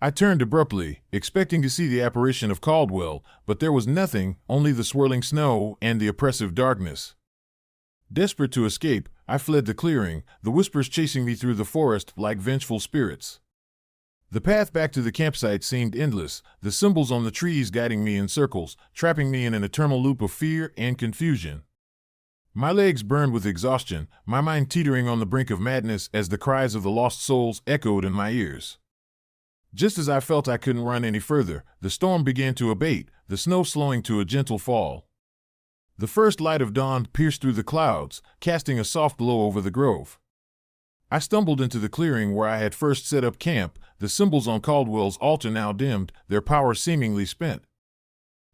I turned abruptly, expecting to see the apparition of Caldwell, but there was nothing, only the swirling snow and the oppressive darkness. Desperate to escape, I fled the clearing, the whispers chasing me through the forest like vengeful spirits. The path back to the campsite seemed endless, the symbols on the trees guiding me in circles, trapping me in an eternal loop of fear and confusion. My legs burned with exhaustion, my mind teetering on the brink of madness as the cries of the lost souls echoed in my ears. Just as I felt I couldn't run any further, the storm began to abate, the snow slowing to a gentle fall. The first light of dawn pierced through the clouds, casting a soft glow over the grove. I stumbled into the clearing where I had first set up camp, the symbols on Caldwell's altar now dimmed, their power seemingly spent.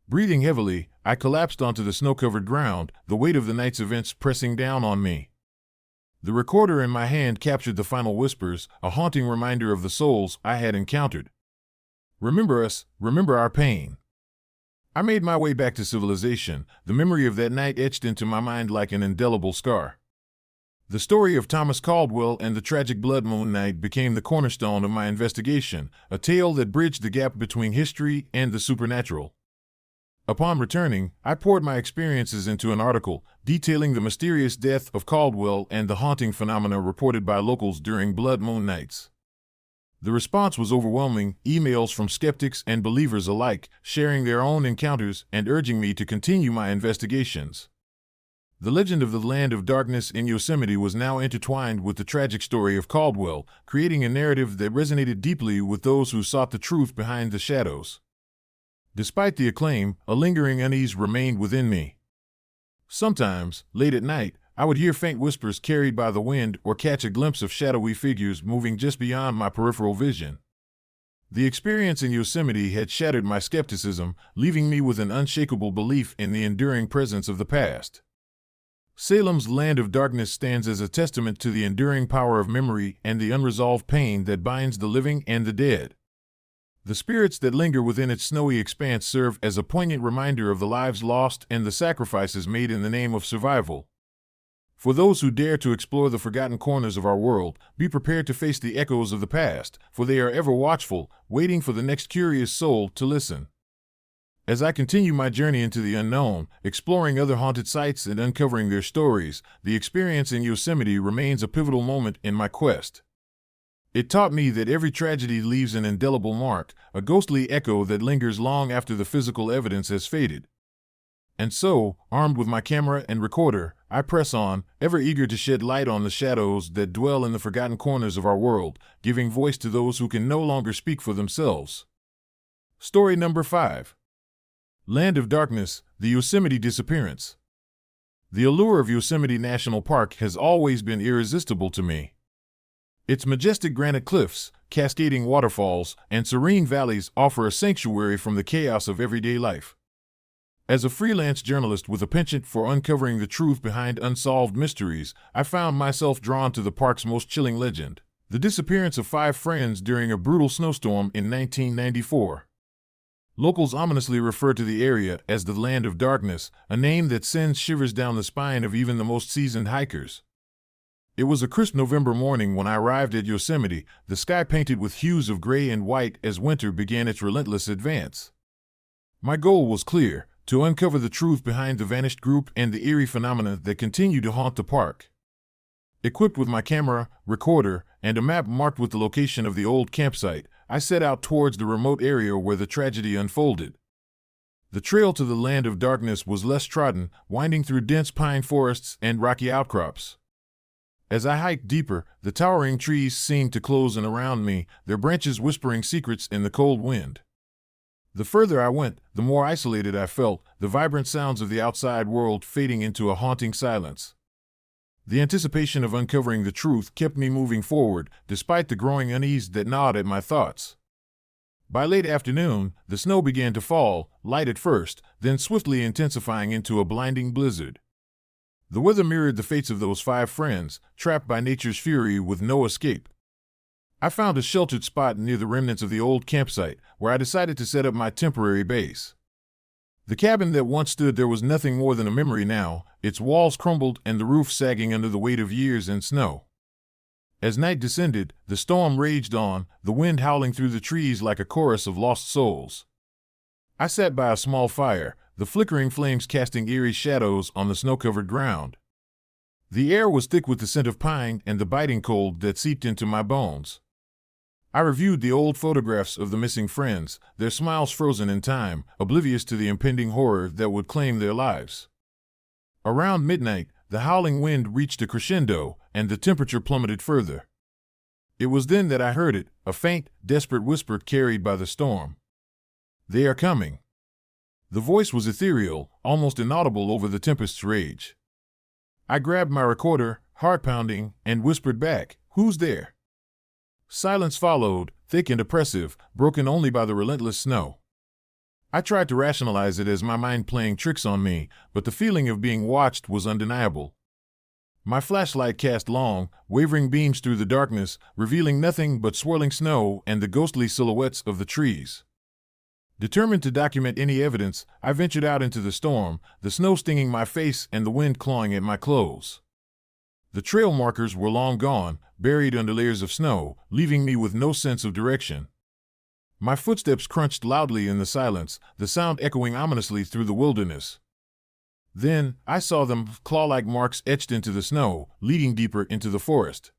Breathing heavily, I collapsed onto the snow-covered ground, the weight of the night's events pressing down on me. The recorder in my hand captured the final whispers, a haunting reminder of the souls I had encountered. "Remember us, remember our pain." I made my way back to civilization, the memory of that night etched into my mind like an indelible scar. The story of Thomas Caldwell and the tragic Blood Moon Night became the cornerstone of my investigation, a tale that bridged the gap between history and the supernatural. Upon returning, I poured my experiences into an article, detailing the mysterious death of Caldwell and the haunting phenomena reported by locals during Blood Moon Nights. The response was overwhelming, emails from skeptics and believers alike, sharing their own encounters and urging me to continue my investigations. The legend of the Land of Darkness in Yosemite was now intertwined with the tragic story of Caldwell, creating a narrative that resonated deeply with those who sought the truth behind the shadows. Despite the acclaim, a lingering unease remained within me. Sometimes, late at night, I would hear faint whispers carried by the wind or catch a glimpse of shadowy figures moving just beyond my peripheral vision. The experience in Yosemite had shattered my skepticism, leaving me with an unshakable belief in the enduring presence of the past. Salem's Land of Darkness stands as a testament to the enduring power of memory and the unresolved pain that binds the living and the dead. The spirits that linger within its snowy expanse serve as a poignant reminder of the lives lost and the sacrifices made in the name of survival. For those who dare to explore the forgotten corners of our world, be prepared to face the echoes of the past, for they are ever watchful, waiting for the next curious soul to listen. As I continue my journey into the unknown, exploring other haunted sites and uncovering their stories, the experience in Yosemite remains a pivotal moment in my quest. It taught me that every tragedy leaves an indelible mark, a ghostly echo that lingers long after the physical evidence has faded. And so, armed with my camera and recorder, I press on, ever eager to shed light on the shadows that dwell in the forgotten corners of our world, giving voice to those who can no longer speak for themselves. Story number 5. Land of Darkness, the Yosemite Disappearance. The allure of Yosemite National Park has always been irresistible to me. Its majestic granite cliffs, cascading waterfalls, and serene valleys offer a sanctuary from the chaos of everyday life. As a freelance journalist with a penchant for uncovering the truth behind unsolved mysteries, I found myself drawn to the park's most chilling legend, the disappearance of 5 friends during a brutal snowstorm in 1994. Locals ominously refer to the area as the Land of Darkness, a name that sends shivers down the spine of even the most seasoned hikers. It was a crisp November morning when I arrived at Yosemite, the sky painted with hues of gray and white as winter began its relentless advance. My goal was clear: to uncover the truth behind the vanished group and the eerie phenomena that continue to haunt the park. Equipped with my camera, recorder, and a map marked with the location of the old campsite, I set out towards the remote area where the tragedy unfolded. The trail to the Land of Darkness was less trodden, winding through dense pine forests and rocky outcrops. As I hiked deeper, the towering trees seemed to close in around me, their branches whispering secrets in the cold wind. The further I went, the more isolated I felt, the vibrant sounds of the outside world fading into a haunting silence. The anticipation of uncovering the truth kept me moving forward, despite the growing unease that gnawed at my thoughts. By late afternoon, the snow began to fall, light at first, then swiftly intensifying into a blinding blizzard. The weather mirrored the fates of those 5 friends, trapped by nature's fury with no escape. I found a sheltered spot near the remnants of the old campsite, where I decided to set up my temporary base. The cabin that once stood there was nothing more than a memory now, its walls crumbled and the roof sagging under the weight of years and snow. As night descended, the storm raged on, the wind howling through the trees like a chorus of lost souls. I sat by a small fire, the flickering flames casting eerie shadows on the snow-covered ground. The air was thick with the scent of pine and the biting cold that seeped into my bones. I reviewed the old photographs of the missing friends, their smiles frozen in time, oblivious to the impending horror that would claim their lives. Around midnight, the howling wind reached a crescendo, and the temperature plummeted further. It was then that I heard it, a faint, desperate whisper carried by the storm. "They are coming." The voice was ethereal, almost inaudible over the tempest's rage. I grabbed my recorder, heart pounding, and whispered back, "Who's there?" Silence followed, thick and oppressive, broken only by the relentless snow. I tried to rationalize it as my mind playing tricks on me, but the feeling of being watched was undeniable. My flashlight cast long, wavering beams through the darkness, revealing nothing but swirling snow and the ghostly silhouettes of the trees. Determined to document any evidence, I ventured out into the storm, the snow stinging my face and the wind clawing at my clothes. The trail markers were long gone, buried under layers of snow, leaving me with no sense of direction. My footsteps crunched loudly in the silence, the sound echoing ominously through the wilderness. Then, I saw them, claw-like marks etched into the snow, leading deeper into the forest.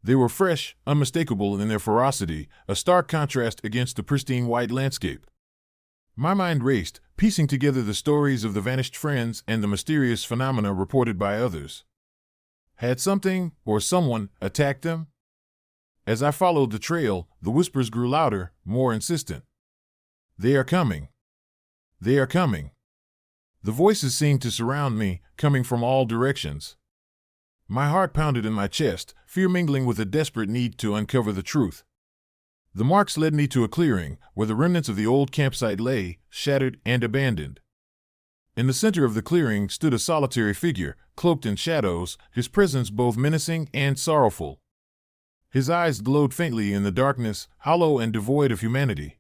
They were fresh, unmistakable in their ferocity, a stark contrast against the pristine white landscape. My mind raced, piecing together the stories of the vanished friends and the mysterious phenomena reported by others. Had something, or someone, attacked them? As I followed the trail, the whispers grew louder, more insistent. "They are coming. They are coming." The voices seemed to surround me, coming from all directions. My heart pounded in my chest, fear mingling with a desperate need to uncover the truth. The marks led me to a clearing, where the remnants of the old campsite lay, shattered and abandoned. In the center of the clearing stood a solitary figure, cloaked in shadows, his presence both menacing and sorrowful. His eyes glowed faintly in the darkness, hollow and devoid of humanity.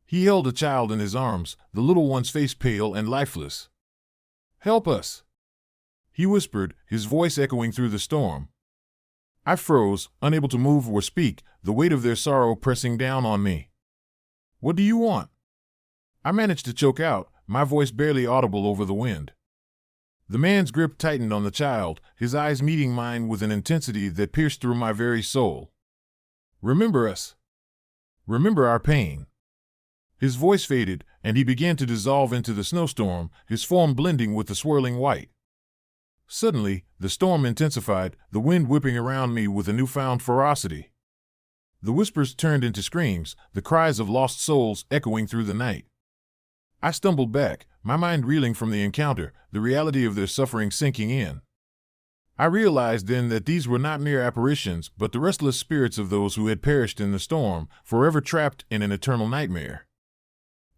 He held a child in his arms, the little one's face pale and lifeless. "Help us!" he whispered, his voice echoing through the storm. I froze, unable to move or speak, the weight of their sorrow pressing down on me. "What do you want?" I managed to choke out, my voice barely audible over the wind. The man's grip tightened on the child, his eyes meeting mine with an intensity that pierced through my very soul. "Remember us. Remember our pain." His voice faded, and he began to dissolve into the snowstorm, his form blending with the swirling white. Suddenly, the storm intensified, the wind whipping around me with a newfound ferocity. The whispers turned into screams, the cries of lost souls echoing through the night. I stumbled back, my mind reeling from the encounter, the reality of their suffering sinking in. I realized then that these were not mere apparitions, but the restless spirits of those who had perished in the storm, forever trapped in an eternal nightmare.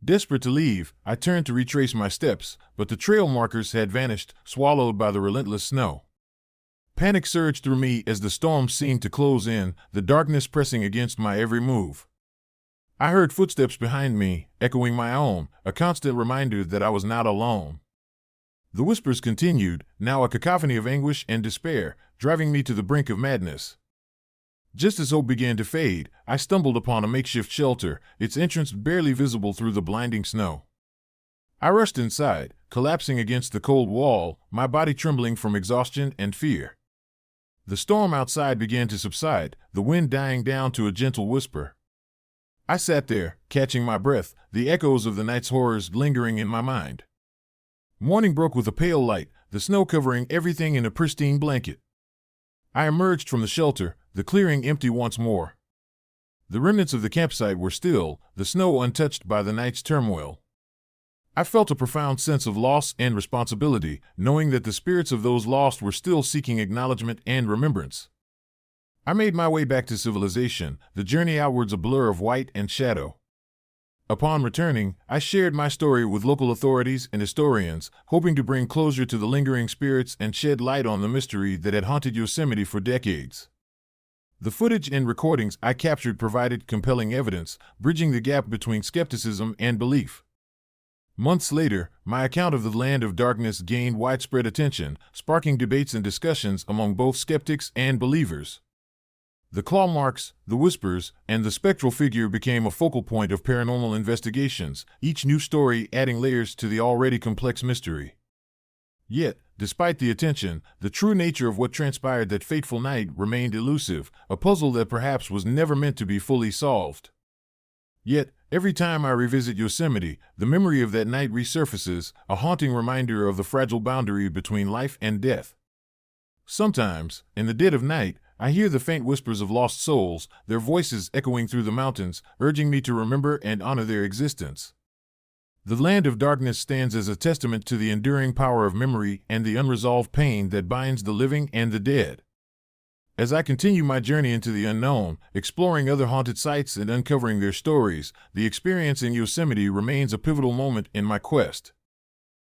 Desperate to leave, I turned to retrace my steps, but the trail markers had vanished, swallowed by the relentless snow. Panic surged through me as the storm seemed to close in, the darkness pressing against my every move. I heard footsteps behind me, echoing my own, a constant reminder that I was not alone. The whispers continued, now a cacophony of anguish and despair, driving me to the brink of madness. Just as hope began to fade, I stumbled upon a makeshift shelter, its entrance barely visible through the blinding snow. I rushed inside, collapsing against the cold wall, my body trembling from exhaustion and fear. The storm outside began to subside, the wind dying down to a gentle whisper. I sat there, catching my breath, the echoes of the night's horrors lingering in my mind. Morning broke with a pale light, the snow covering everything in a pristine blanket. I emerged from the shelter, the clearing empty once more. The remnants of the campsite were still, the snow untouched by the night's turmoil. I felt a profound sense of loss and responsibility, knowing that the spirits of those lost were still seeking acknowledgement and remembrance. I made my way back to civilization, the journey outwards a blur of white and shadow. Upon returning, I shared my story with local authorities and historians, hoping to bring closure to the lingering spirits and shed light on the mystery that had haunted Yosemite for decades. The footage and recordings I captured provided compelling evidence, bridging the gap between skepticism and belief. Months later, my account of the Land of Darkness gained widespread attention, sparking debates and discussions among both skeptics and believers. The claw marks, the whispers, and the spectral figure became a focal point of paranormal investigations, each new story adding layers to the already complex mystery. Yet, despite the attention, the true nature of what transpired that fateful night remained elusive, a puzzle that perhaps was never meant to be fully solved. Yet, every time I revisit Yosemite, the memory of that night resurfaces, a haunting reminder of the fragile boundary between life and death. Sometimes, in the dead of night, I hear the faint whispers of lost souls, their voices echoing through the mountains, urging me to remember and honor their existence. The Land of Darkness stands as a testament to the enduring power of memory and the unresolved pain that binds the living and the dead. As I continue my journey into the unknown, exploring other haunted sites and uncovering their stories, the experience in Yosemite remains a pivotal moment in my quest.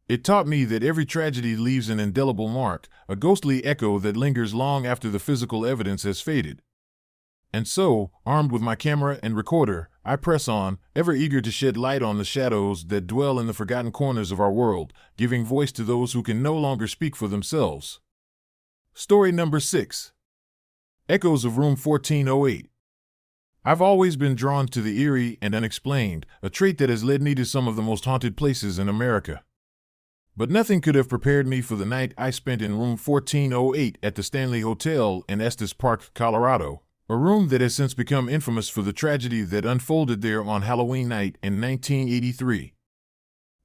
It taught me that every tragedy leaves an indelible mark, a ghostly echo that lingers long after the physical evidence has faded. And so, armed with my camera and recorder, I press on, ever eager to shed light on the shadows that dwell in the forgotten corners of our world, giving voice to those who can no longer speak for themselves. Story number 6. Echoes of Room 1408. I've always been drawn to the eerie and unexplained, a trait that has led me to some of the most haunted places in America. But nothing could have prepared me for the night I spent in room 1408 at the Stanley Hotel in Estes Park, Colorado, a room that has since become infamous for the tragedy that unfolded there on Halloween night in 1983.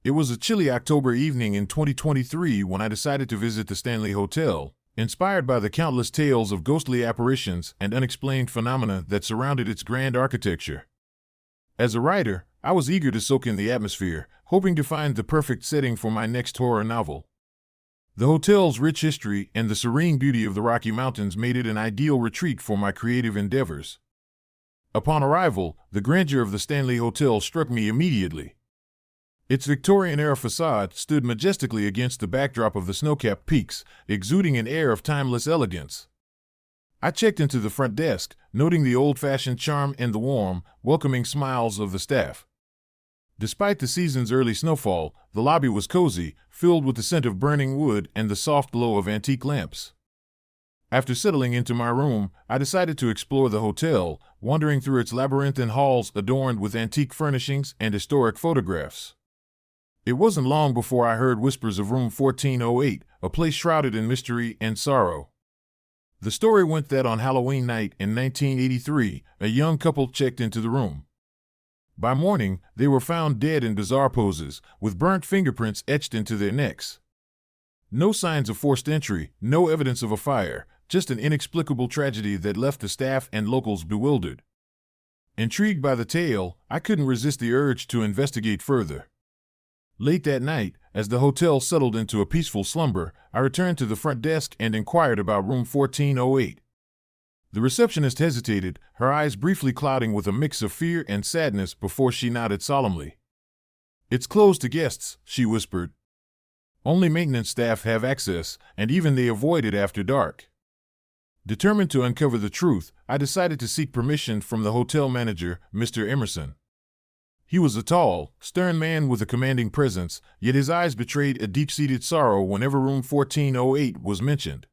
It was a chilly October evening in 2023 when I decided to visit the Stanley Hotel, inspired by the countless tales of ghostly apparitions and unexplained phenomena that surrounded its grand architecture. As a writer, I was eager to soak in the atmosphere, hoping to find the perfect setting for my next horror novel. The hotel's rich history and the serene beauty of the Rocky Mountains made it an ideal retreat for my creative endeavors. Upon arrival, the grandeur of the Stanley Hotel struck me immediately. Its Victorian-era facade stood majestically against the backdrop of the snow-capped peaks, exuding an air of timeless elegance. I checked into the front desk, noting the old-fashioned charm and the warm, welcoming smiles of the staff. Despite the season's early snowfall, the lobby was cozy, filled with the scent of burning wood and the soft glow of antique lamps. After settling into my room, I decided to explore the hotel, wandering through its labyrinthine halls adorned with antique furnishings and historic photographs. It wasn't long before I heard whispers of room 1408, a place shrouded in mystery and sorrow. The story went that on Halloween night in 1983, a young couple checked into the room. By morning, they were found dead in bizarre poses, with burnt fingerprints etched into their necks. No signs of forced entry, no evidence of a fire, just an inexplicable tragedy that left the staff and locals bewildered. Intrigued by the tale, I couldn't resist the urge to investigate further. Late that night, as the hotel settled into a peaceful slumber, I returned to the front desk and inquired about room 1408. The receptionist hesitated, her eyes briefly clouding with a mix of fear and sadness before she nodded solemnly. "It's closed to guests," she whispered. "Only maintenance staff have access, and even they avoid it after dark." Determined to uncover the truth, I decided to seek permission from the hotel manager, Mr. Emerson. He was a tall, stern man with a commanding presence, yet his eyes betrayed a deep-seated sorrow whenever room 1408 was mentioned.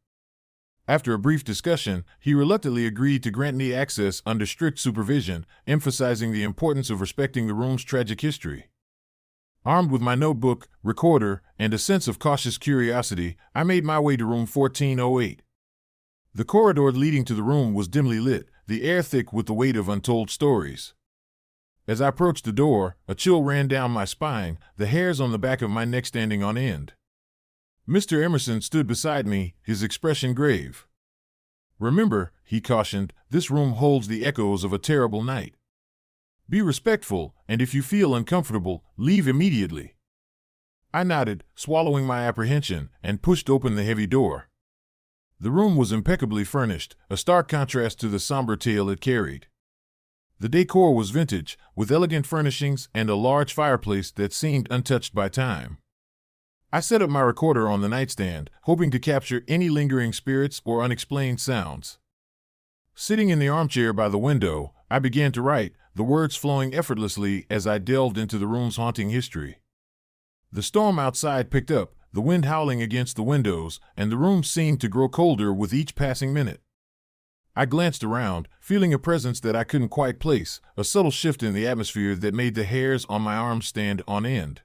After a brief discussion, he reluctantly agreed to grant me access under strict supervision, emphasizing the importance of respecting the room's tragic history. Armed with my notebook, recorder, and a sense of cautious curiosity, I made my way to room 1408. The corridor leading to the room was dimly lit, the air thick with the weight of untold stories. As I approached the door, a chill ran down my spine, the hairs on the back of my neck standing on end. Mr. Emerson stood beside me, his expression grave. "Remember," he cautioned, "this room holds the echoes of a terrible night. Be respectful, and if you feel uncomfortable, leave immediately." I nodded, swallowing my apprehension, and pushed open the heavy door. The room was impeccably furnished, a stark contrast to the somber tale it carried. The decor was vintage, with elegant furnishings and a large fireplace that seemed untouched by time. I set up my recorder on the nightstand, hoping to capture any lingering spirits or unexplained sounds. Sitting in the armchair by the window, I began to write, the words flowing effortlessly as I delved into the room's haunting history. The storm outside picked up, the wind howling against the windows, and the room seemed to grow colder with each passing minute. I glanced around, feeling a presence that I couldn't quite place, a subtle shift in the atmosphere that made the hairs on my arms stand on end.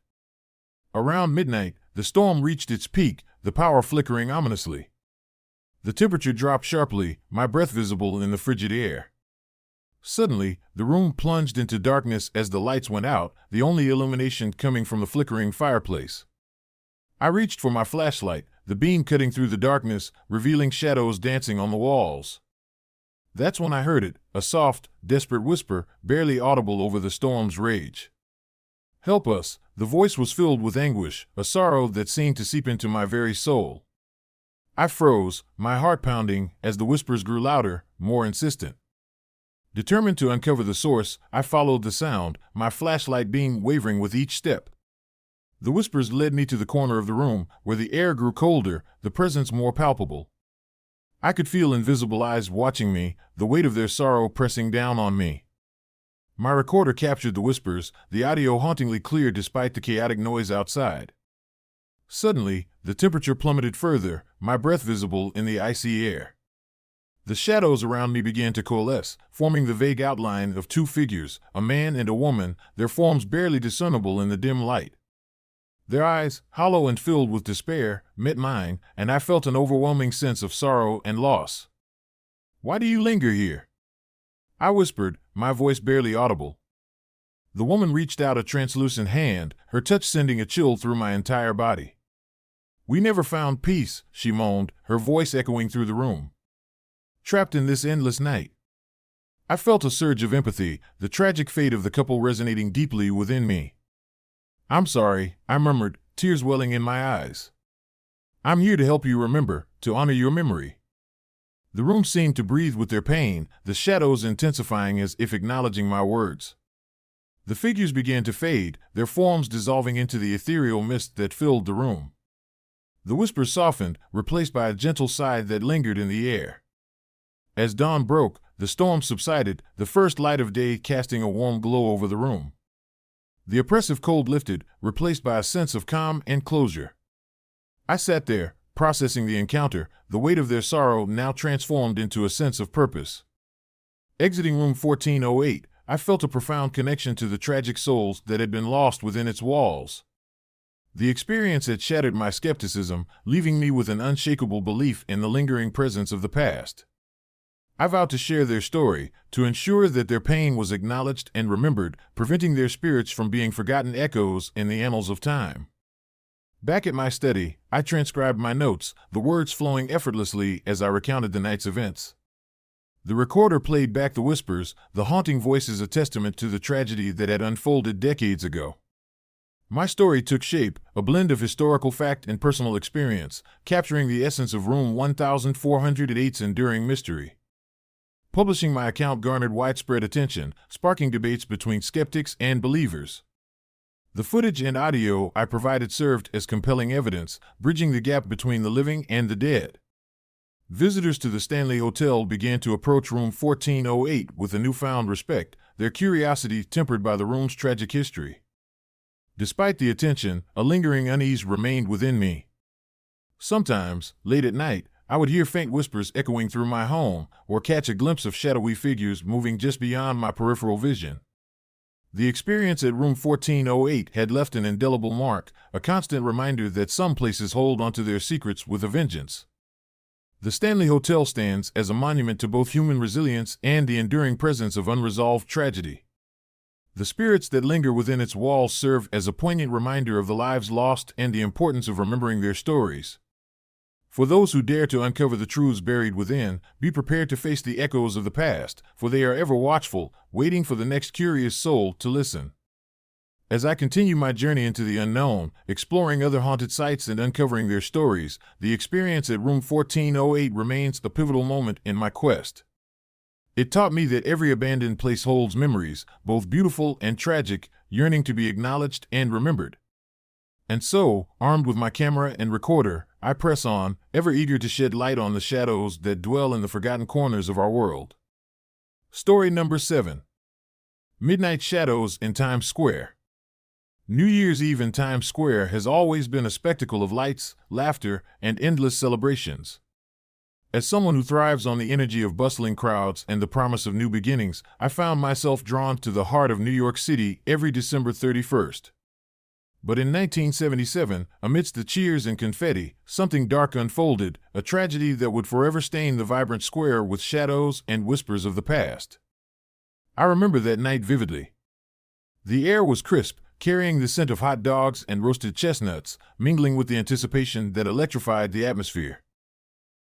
Around midnight, the storm reached its peak, the power flickering ominously. The temperature dropped sharply, my breath visible in the frigid air. Suddenly, the room plunged into darkness as the lights went out, the only illumination coming from the flickering fireplace. I reached for my flashlight, the beam cutting through the darkness, revealing shadows dancing on the walls. That's when I heard it, a soft, desperate whisper, barely audible over the storm's rage. "Help us!" The voice was filled with anguish, a sorrow that seemed to seep into my very soul. I froze, my heart pounding, as the whispers grew louder, more insistent. Determined to uncover the source, I followed the sound, my flashlight beam wavering with each step. The whispers led me to the corner of the room, where the air grew colder, the presence more palpable. I could feel invisible eyes watching me, the weight of their sorrow pressing down on me. My recorder captured the whispers, the audio hauntingly clear despite the chaotic noise outside. Suddenly, the temperature plummeted further, my breath visible in the icy air. The shadows around me began to coalesce, forming the vague outline of two figures, a man and a woman, their forms barely discernible in the dim light. Their eyes, hollow and filled with despair, met mine, and I felt an overwhelming sense of sorrow and loss. "Why do you linger here?" I whispered, my voice barely audible. The woman reached out a translucent hand, her touch sending a chill through my entire body. "We never found peace," she moaned, her voice echoing through the room. "Trapped in this endless night." I felt a surge of empathy, the tragic fate of the couple resonating deeply within me. "I'm sorry," I murmured, tears welling in my eyes. "I'm here to help you remember, to honor your memory." The room seemed to breathe with their pain, the shadows intensifying as if acknowledging my words. The figures began to fade, their forms dissolving into the ethereal mist that filled the room. The whispers softened, replaced by a gentle sigh that lingered in the air. As dawn broke, the storm subsided, the first light of day casting a warm glow over the room. The oppressive cold lifted, replaced by a sense of calm and closure. I sat there, processing the encounter, the weight of their sorrow now transformed into a sense of purpose. Exiting room 1408, I felt a profound connection to the tragic souls that had been lost within its walls. The experience had shattered my skepticism, leaving me with an unshakable belief in the lingering presence of the past. I vowed to share their story, to ensure that their pain was acknowledged and remembered, preventing their spirits from being forgotten echoes in the annals of time. Back at my study, I transcribed my notes, the words flowing effortlessly as I recounted the night's events. The recorder played back the whispers, the haunting voices a testament to the tragedy that had unfolded decades ago. My story took shape, a blend of historical fact and personal experience, capturing the essence of room 1408's enduring mystery. Publishing my account garnered widespread attention, sparking debates between skeptics and believers. The footage and audio I provided served as compelling evidence, bridging the gap between the living and the dead. Visitors to the Stanley Hotel began to approach room 1408 with a newfound respect, their curiosity tempered by the room's tragic history. Despite the attention, a lingering unease remained within me. Sometimes, late at night, I would hear faint whispers echoing through my home, or catch a glimpse of shadowy figures moving just beyond my peripheral vision. The experience at room 1408 had left an indelible mark, a constant reminder that some places hold onto their secrets with a vengeance. The Stanley Hotel stands as a monument to both human resilience and the enduring presence of unresolved tragedy. The spirits that linger within its walls serve as a poignant reminder of the lives lost and the importance of remembering their stories. For those who dare to uncover the truths buried within, be prepared to face the echoes of the past, for they are ever watchful, waiting for the next curious soul to listen. As I continue my journey into the unknown, exploring other haunted sites and uncovering their stories, the experience at room 1408 remains a pivotal moment in my quest. It taught me that every abandoned place holds memories, both beautiful and tragic, yearning to be acknowledged and remembered. And so, armed with my camera and recorder, I press on, ever eager to shed light on the shadows that dwell in the forgotten corners of our world. Story number 7. Midnight Shadows in Times Square. New Year's Eve in Times Square has always been a spectacle of lights, laughter, and endless celebrations. As someone who thrives on the energy of bustling crowds and the promise of new beginnings, I found myself drawn to the heart of New York City every December 31st. But in 1977, amidst the cheers and confetti, something dark unfolded, a tragedy that would forever stain the vibrant square with shadows and whispers of the past. I remember that night vividly. The air was crisp, carrying the scent of hot dogs and roasted chestnuts, mingling with the anticipation that electrified the atmosphere.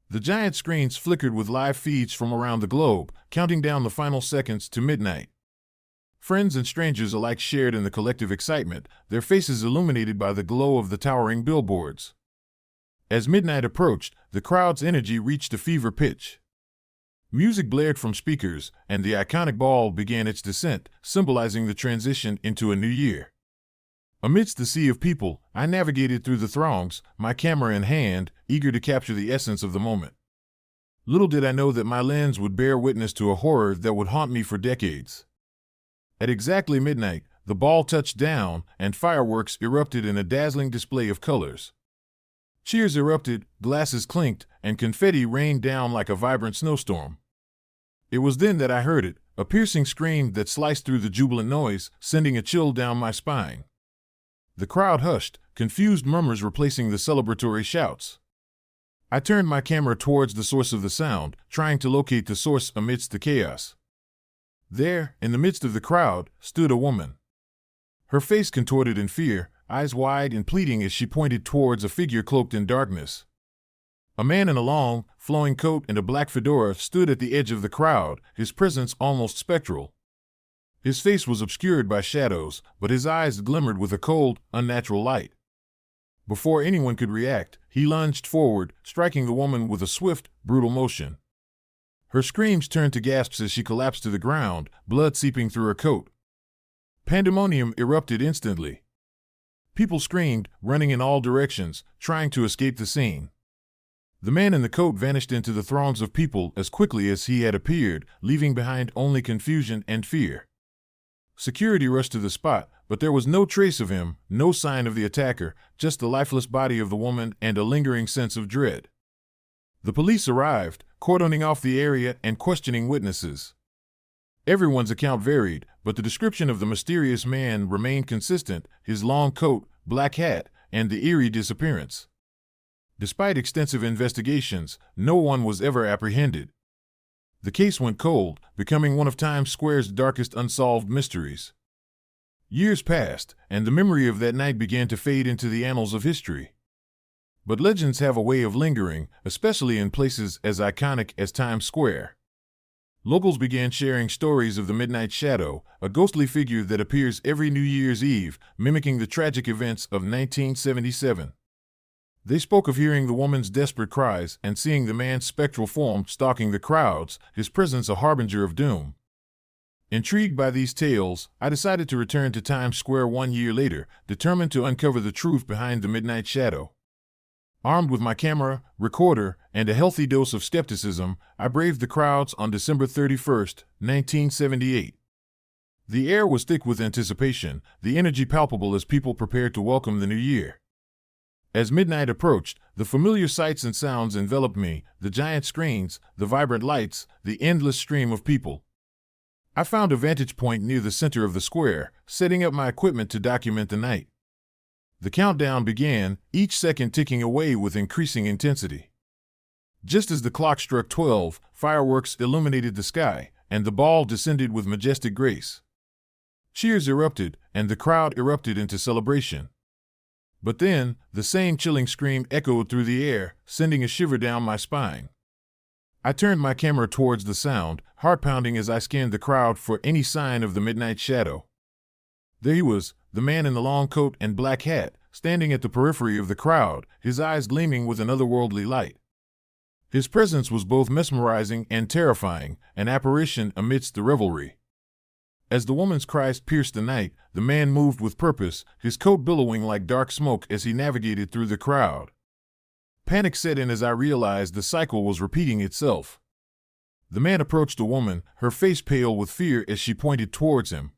The giant screens flickered with live feeds from around the globe, counting down the final seconds to midnight. Friends and strangers alike shared in the collective excitement, their faces illuminated by the glow of the towering billboards. As midnight approached, the crowd's energy reached a fever pitch. Music blared from speakers, and the iconic ball began its descent, symbolizing the transition into a new year. Amidst the sea of people, I navigated through the throngs, my camera in hand, eager to capture the essence of the moment. Little did I know that my lens would bear witness to a horror that would haunt me for decades. At exactly midnight, the ball touched down, and fireworks erupted in a dazzling display of colors. Cheers erupted, glasses clinked, and confetti rained down like a vibrant snowstorm. It was then that I heard it, a piercing scream that sliced through the jubilant noise, sending a chill down my spine. The crowd hushed, confused murmurs replacing the celebratory shouts. I turned my camera towards the source of the sound, trying to locate the source amidst the chaos. There, in the midst of the crowd, stood a woman. Her face contorted in fear, eyes wide and pleading as she pointed towards a figure cloaked in darkness. A man in a long, flowing coat and a black fedora stood at the edge of the crowd, his presence almost spectral. His face was obscured by shadows, but his eyes glimmered with a cold, unnatural light. Before anyone could react, he lunged forward, striking the woman with a swift, brutal motion. Her screams turned to gasps as she collapsed to the ground, blood seeping through her coat. Pandemonium erupted instantly. People screamed, running in all directions, trying to escape the scene. The man in the coat vanished into the throngs of people as quickly as he had appeared, leaving behind only confusion and fear. Security rushed to the spot, but there was no trace of him, no sign of the attacker, just the lifeless body of the woman and a lingering sense of dread. The police arrived, cordoning off the area and questioning witnesses. Everyone's account varied, but the description of the mysterious man remained consistent: his long coat, black hat, and the eerie disappearance. Despite extensive investigations, no one was ever apprehended. The case went cold, becoming one of Times Square's darkest unsolved mysteries. Years passed, and the memory of that night began to fade into the annals of history. But legends have a way of lingering, especially in places as iconic as Times Square. Locals began sharing stories of the Midnight Shadow, a ghostly figure that appears every New Year's Eve, mimicking the tragic events of 1977. They spoke of hearing the woman's desperate cries and seeing the man's spectral form stalking the crowds, his presence a harbinger of doom. Intrigued by these tales, I decided to return to Times Square 1 year later, determined to uncover the truth behind the Midnight Shadow. Armed with my camera, recorder, and a healthy dose of skepticism, I braved the crowds on December 31st, 1978. The air was thick with anticipation, the energy palpable as people prepared to welcome the new year. As midnight approached, the familiar sights and sounds enveloped me: the giant screens, the vibrant lights, the endless stream of people. I found a vantage point near the center of the square, setting up my equipment to document the night. The countdown began, each second ticking away with increasing intensity. Just as the clock struck 12, fireworks illuminated the sky, and the ball descended with majestic grace. Cheers erupted, and the crowd erupted into celebration. But then, the same chilling scream echoed through the air, sending a shiver down my spine. I turned my camera towards the sound, heart pounding as I scanned the crowd for any sign of the Midnight Shadow. There he was, the man in the long coat and black hat, standing at the periphery of the crowd, his eyes gleaming with an otherworldly light. His presence was both mesmerizing and terrifying, an apparition amidst the revelry. As the woman's cries pierced the night, the man moved with purpose, his coat billowing like dark smoke as he navigated through the crowd. Panic set in as I realized the cycle was repeating itself. The man approached the woman, her face pale with fear as she pointed towards him.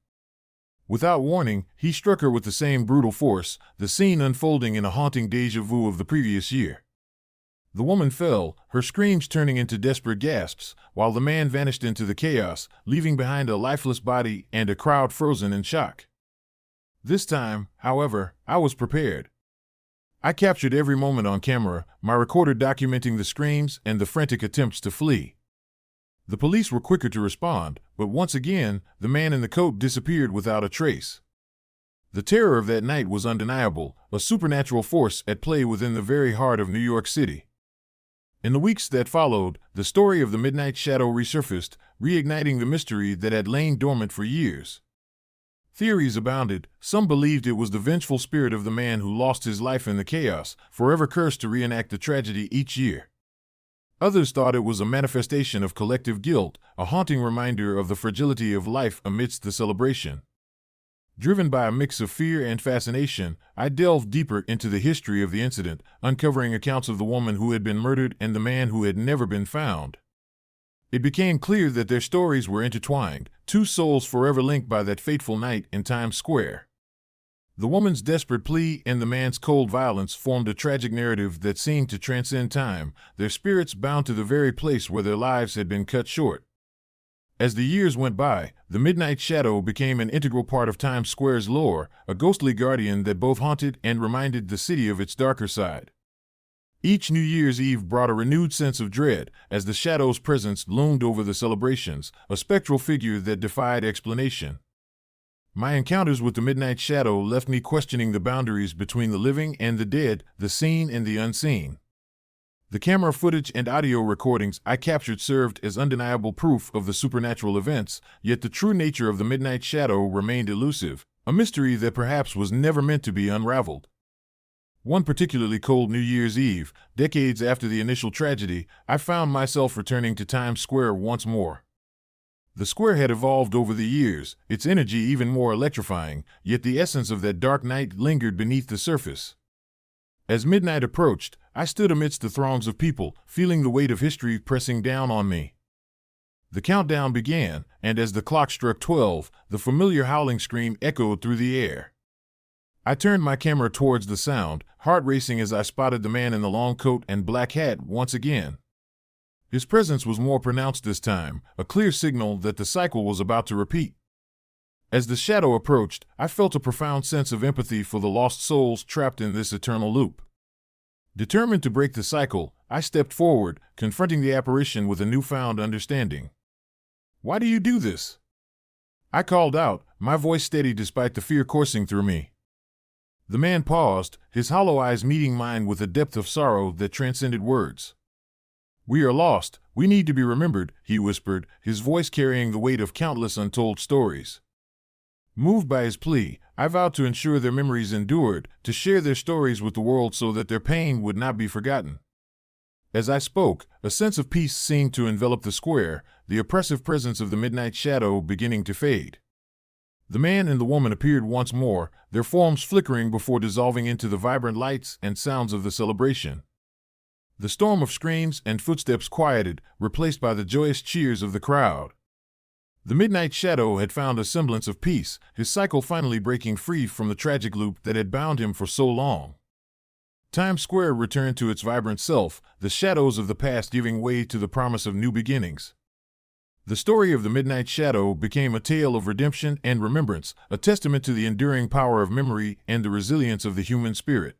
Without warning, he struck her with the same brutal force, the scene unfolding in a haunting déjà vu of the previous year. The woman fell, her screams turning into desperate gasps, while the man vanished into the chaos, leaving behind a lifeless body and a crowd frozen in shock. This time, however, I was prepared. I captured every moment on camera, my recorder documenting the screams and the frantic attempts to flee. The police were quicker to respond, but once again, the man in the coat disappeared without a trace. The terror of that night was undeniable, a supernatural force at play within the very heart of New York City. In the weeks that followed, the story of the Midnight Shadow resurfaced, reigniting the mystery that had lain dormant for years. Theories abounded. Some believed it was the vengeful spirit of the man who lost his life in the chaos, forever cursed to reenact the tragedy each year. Others thought it was a manifestation of collective guilt, a haunting reminder of the fragility of life amidst the celebration. Driven by a mix of fear and fascination, I delved deeper into the history of the incident, uncovering accounts of the woman who had been murdered and the man who had never been found. It became clear that their stories were intertwined, two souls forever linked by that fateful night in Times Square. The woman's desperate plea and the man's cold violence formed a tragic narrative that seemed to transcend time, their spirits bound to the very place where their lives had been cut short. As the years went by, the Midnight Shadow became an integral part of Times Square's lore, a ghostly guardian that both haunted and reminded the city of its darker side. Each New Year's Eve brought a renewed sense of dread, as the Shadow's presence loomed over the celebrations, a spectral figure that defied explanation. My encounters with the Midnight Shadow left me questioning the boundaries between the living and the dead, the seen and the unseen. The camera footage and audio recordings I captured served as undeniable proof of the supernatural events, yet the true nature of the Midnight Shadow remained elusive, a mystery that perhaps was never meant to be unraveled. One particularly cold New Year's Eve, decades after the initial tragedy, I found myself returning to Times Square once more. The square had evolved over the years, its energy even more electrifying, yet the essence of that dark night lingered beneath the surface. As midnight approached, I stood amidst the throngs of people, feeling the weight of history pressing down on me. The countdown began, and as the clock struck 12, the familiar howling scream echoed through the air. I turned my camera towards the sound, heart racing as I spotted the man in the long coat and black hat once again. His presence was more pronounced this time, a clear signal that the cycle was about to repeat. As the shadow approached, I felt a profound sense of empathy for the lost souls trapped in this eternal loop. Determined to break the cycle, I stepped forward, confronting the apparition with a newfound understanding. "Why do you do this?" I called out, my voice steady despite the fear coursing through me. The man paused, his hollow eyes meeting mine with a depth of sorrow that transcended words. "We are lost, we need to be remembered," he whispered, his voice carrying the weight of countless untold stories. Moved by his plea, I vowed to ensure their memories endured, to share their stories with the world so that their pain would not be forgotten. As I spoke, a sense of peace seemed to envelop the square, the oppressive presence of the midnight shadow beginning to fade. The man and the woman appeared once more, their forms flickering before dissolving into the vibrant lights and sounds of the celebration. The storm of screams and footsteps quieted, replaced by the joyous cheers of the crowd. The midnight shadow had found a semblance of peace, his cycle finally breaking free from the tragic loop that had bound him for so long. Times Square returned to its vibrant self, the shadows of the past giving way to the promise of new beginnings. The story of the Midnight Shadow became a tale of redemption and remembrance, a testament to the enduring power of memory and the resilience of the human spirit.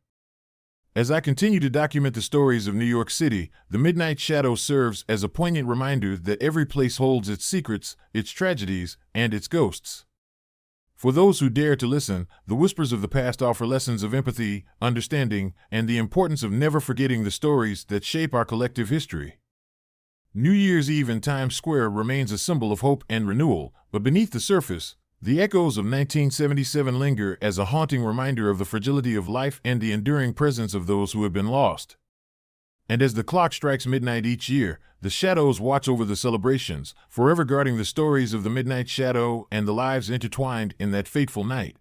As I continue to document the stories of New York City, the Midnight Shadow serves as a poignant reminder that every place holds its secrets, its tragedies, and its ghosts. For those who dare to listen, the whispers of the past offer lessons of empathy, understanding, and the importance of never forgetting the stories that shape our collective history. New Year's Eve in Times Square remains a symbol of hope and renewal, but beneath the surface, the echoes of 1977 linger as a haunting reminder of the fragility of life and the enduring presence of those who have been lost. And as the clock strikes midnight each year, the shadows watch over the celebrations, forever guarding the stories of the Midnight Shadow and the lives intertwined in that fateful night.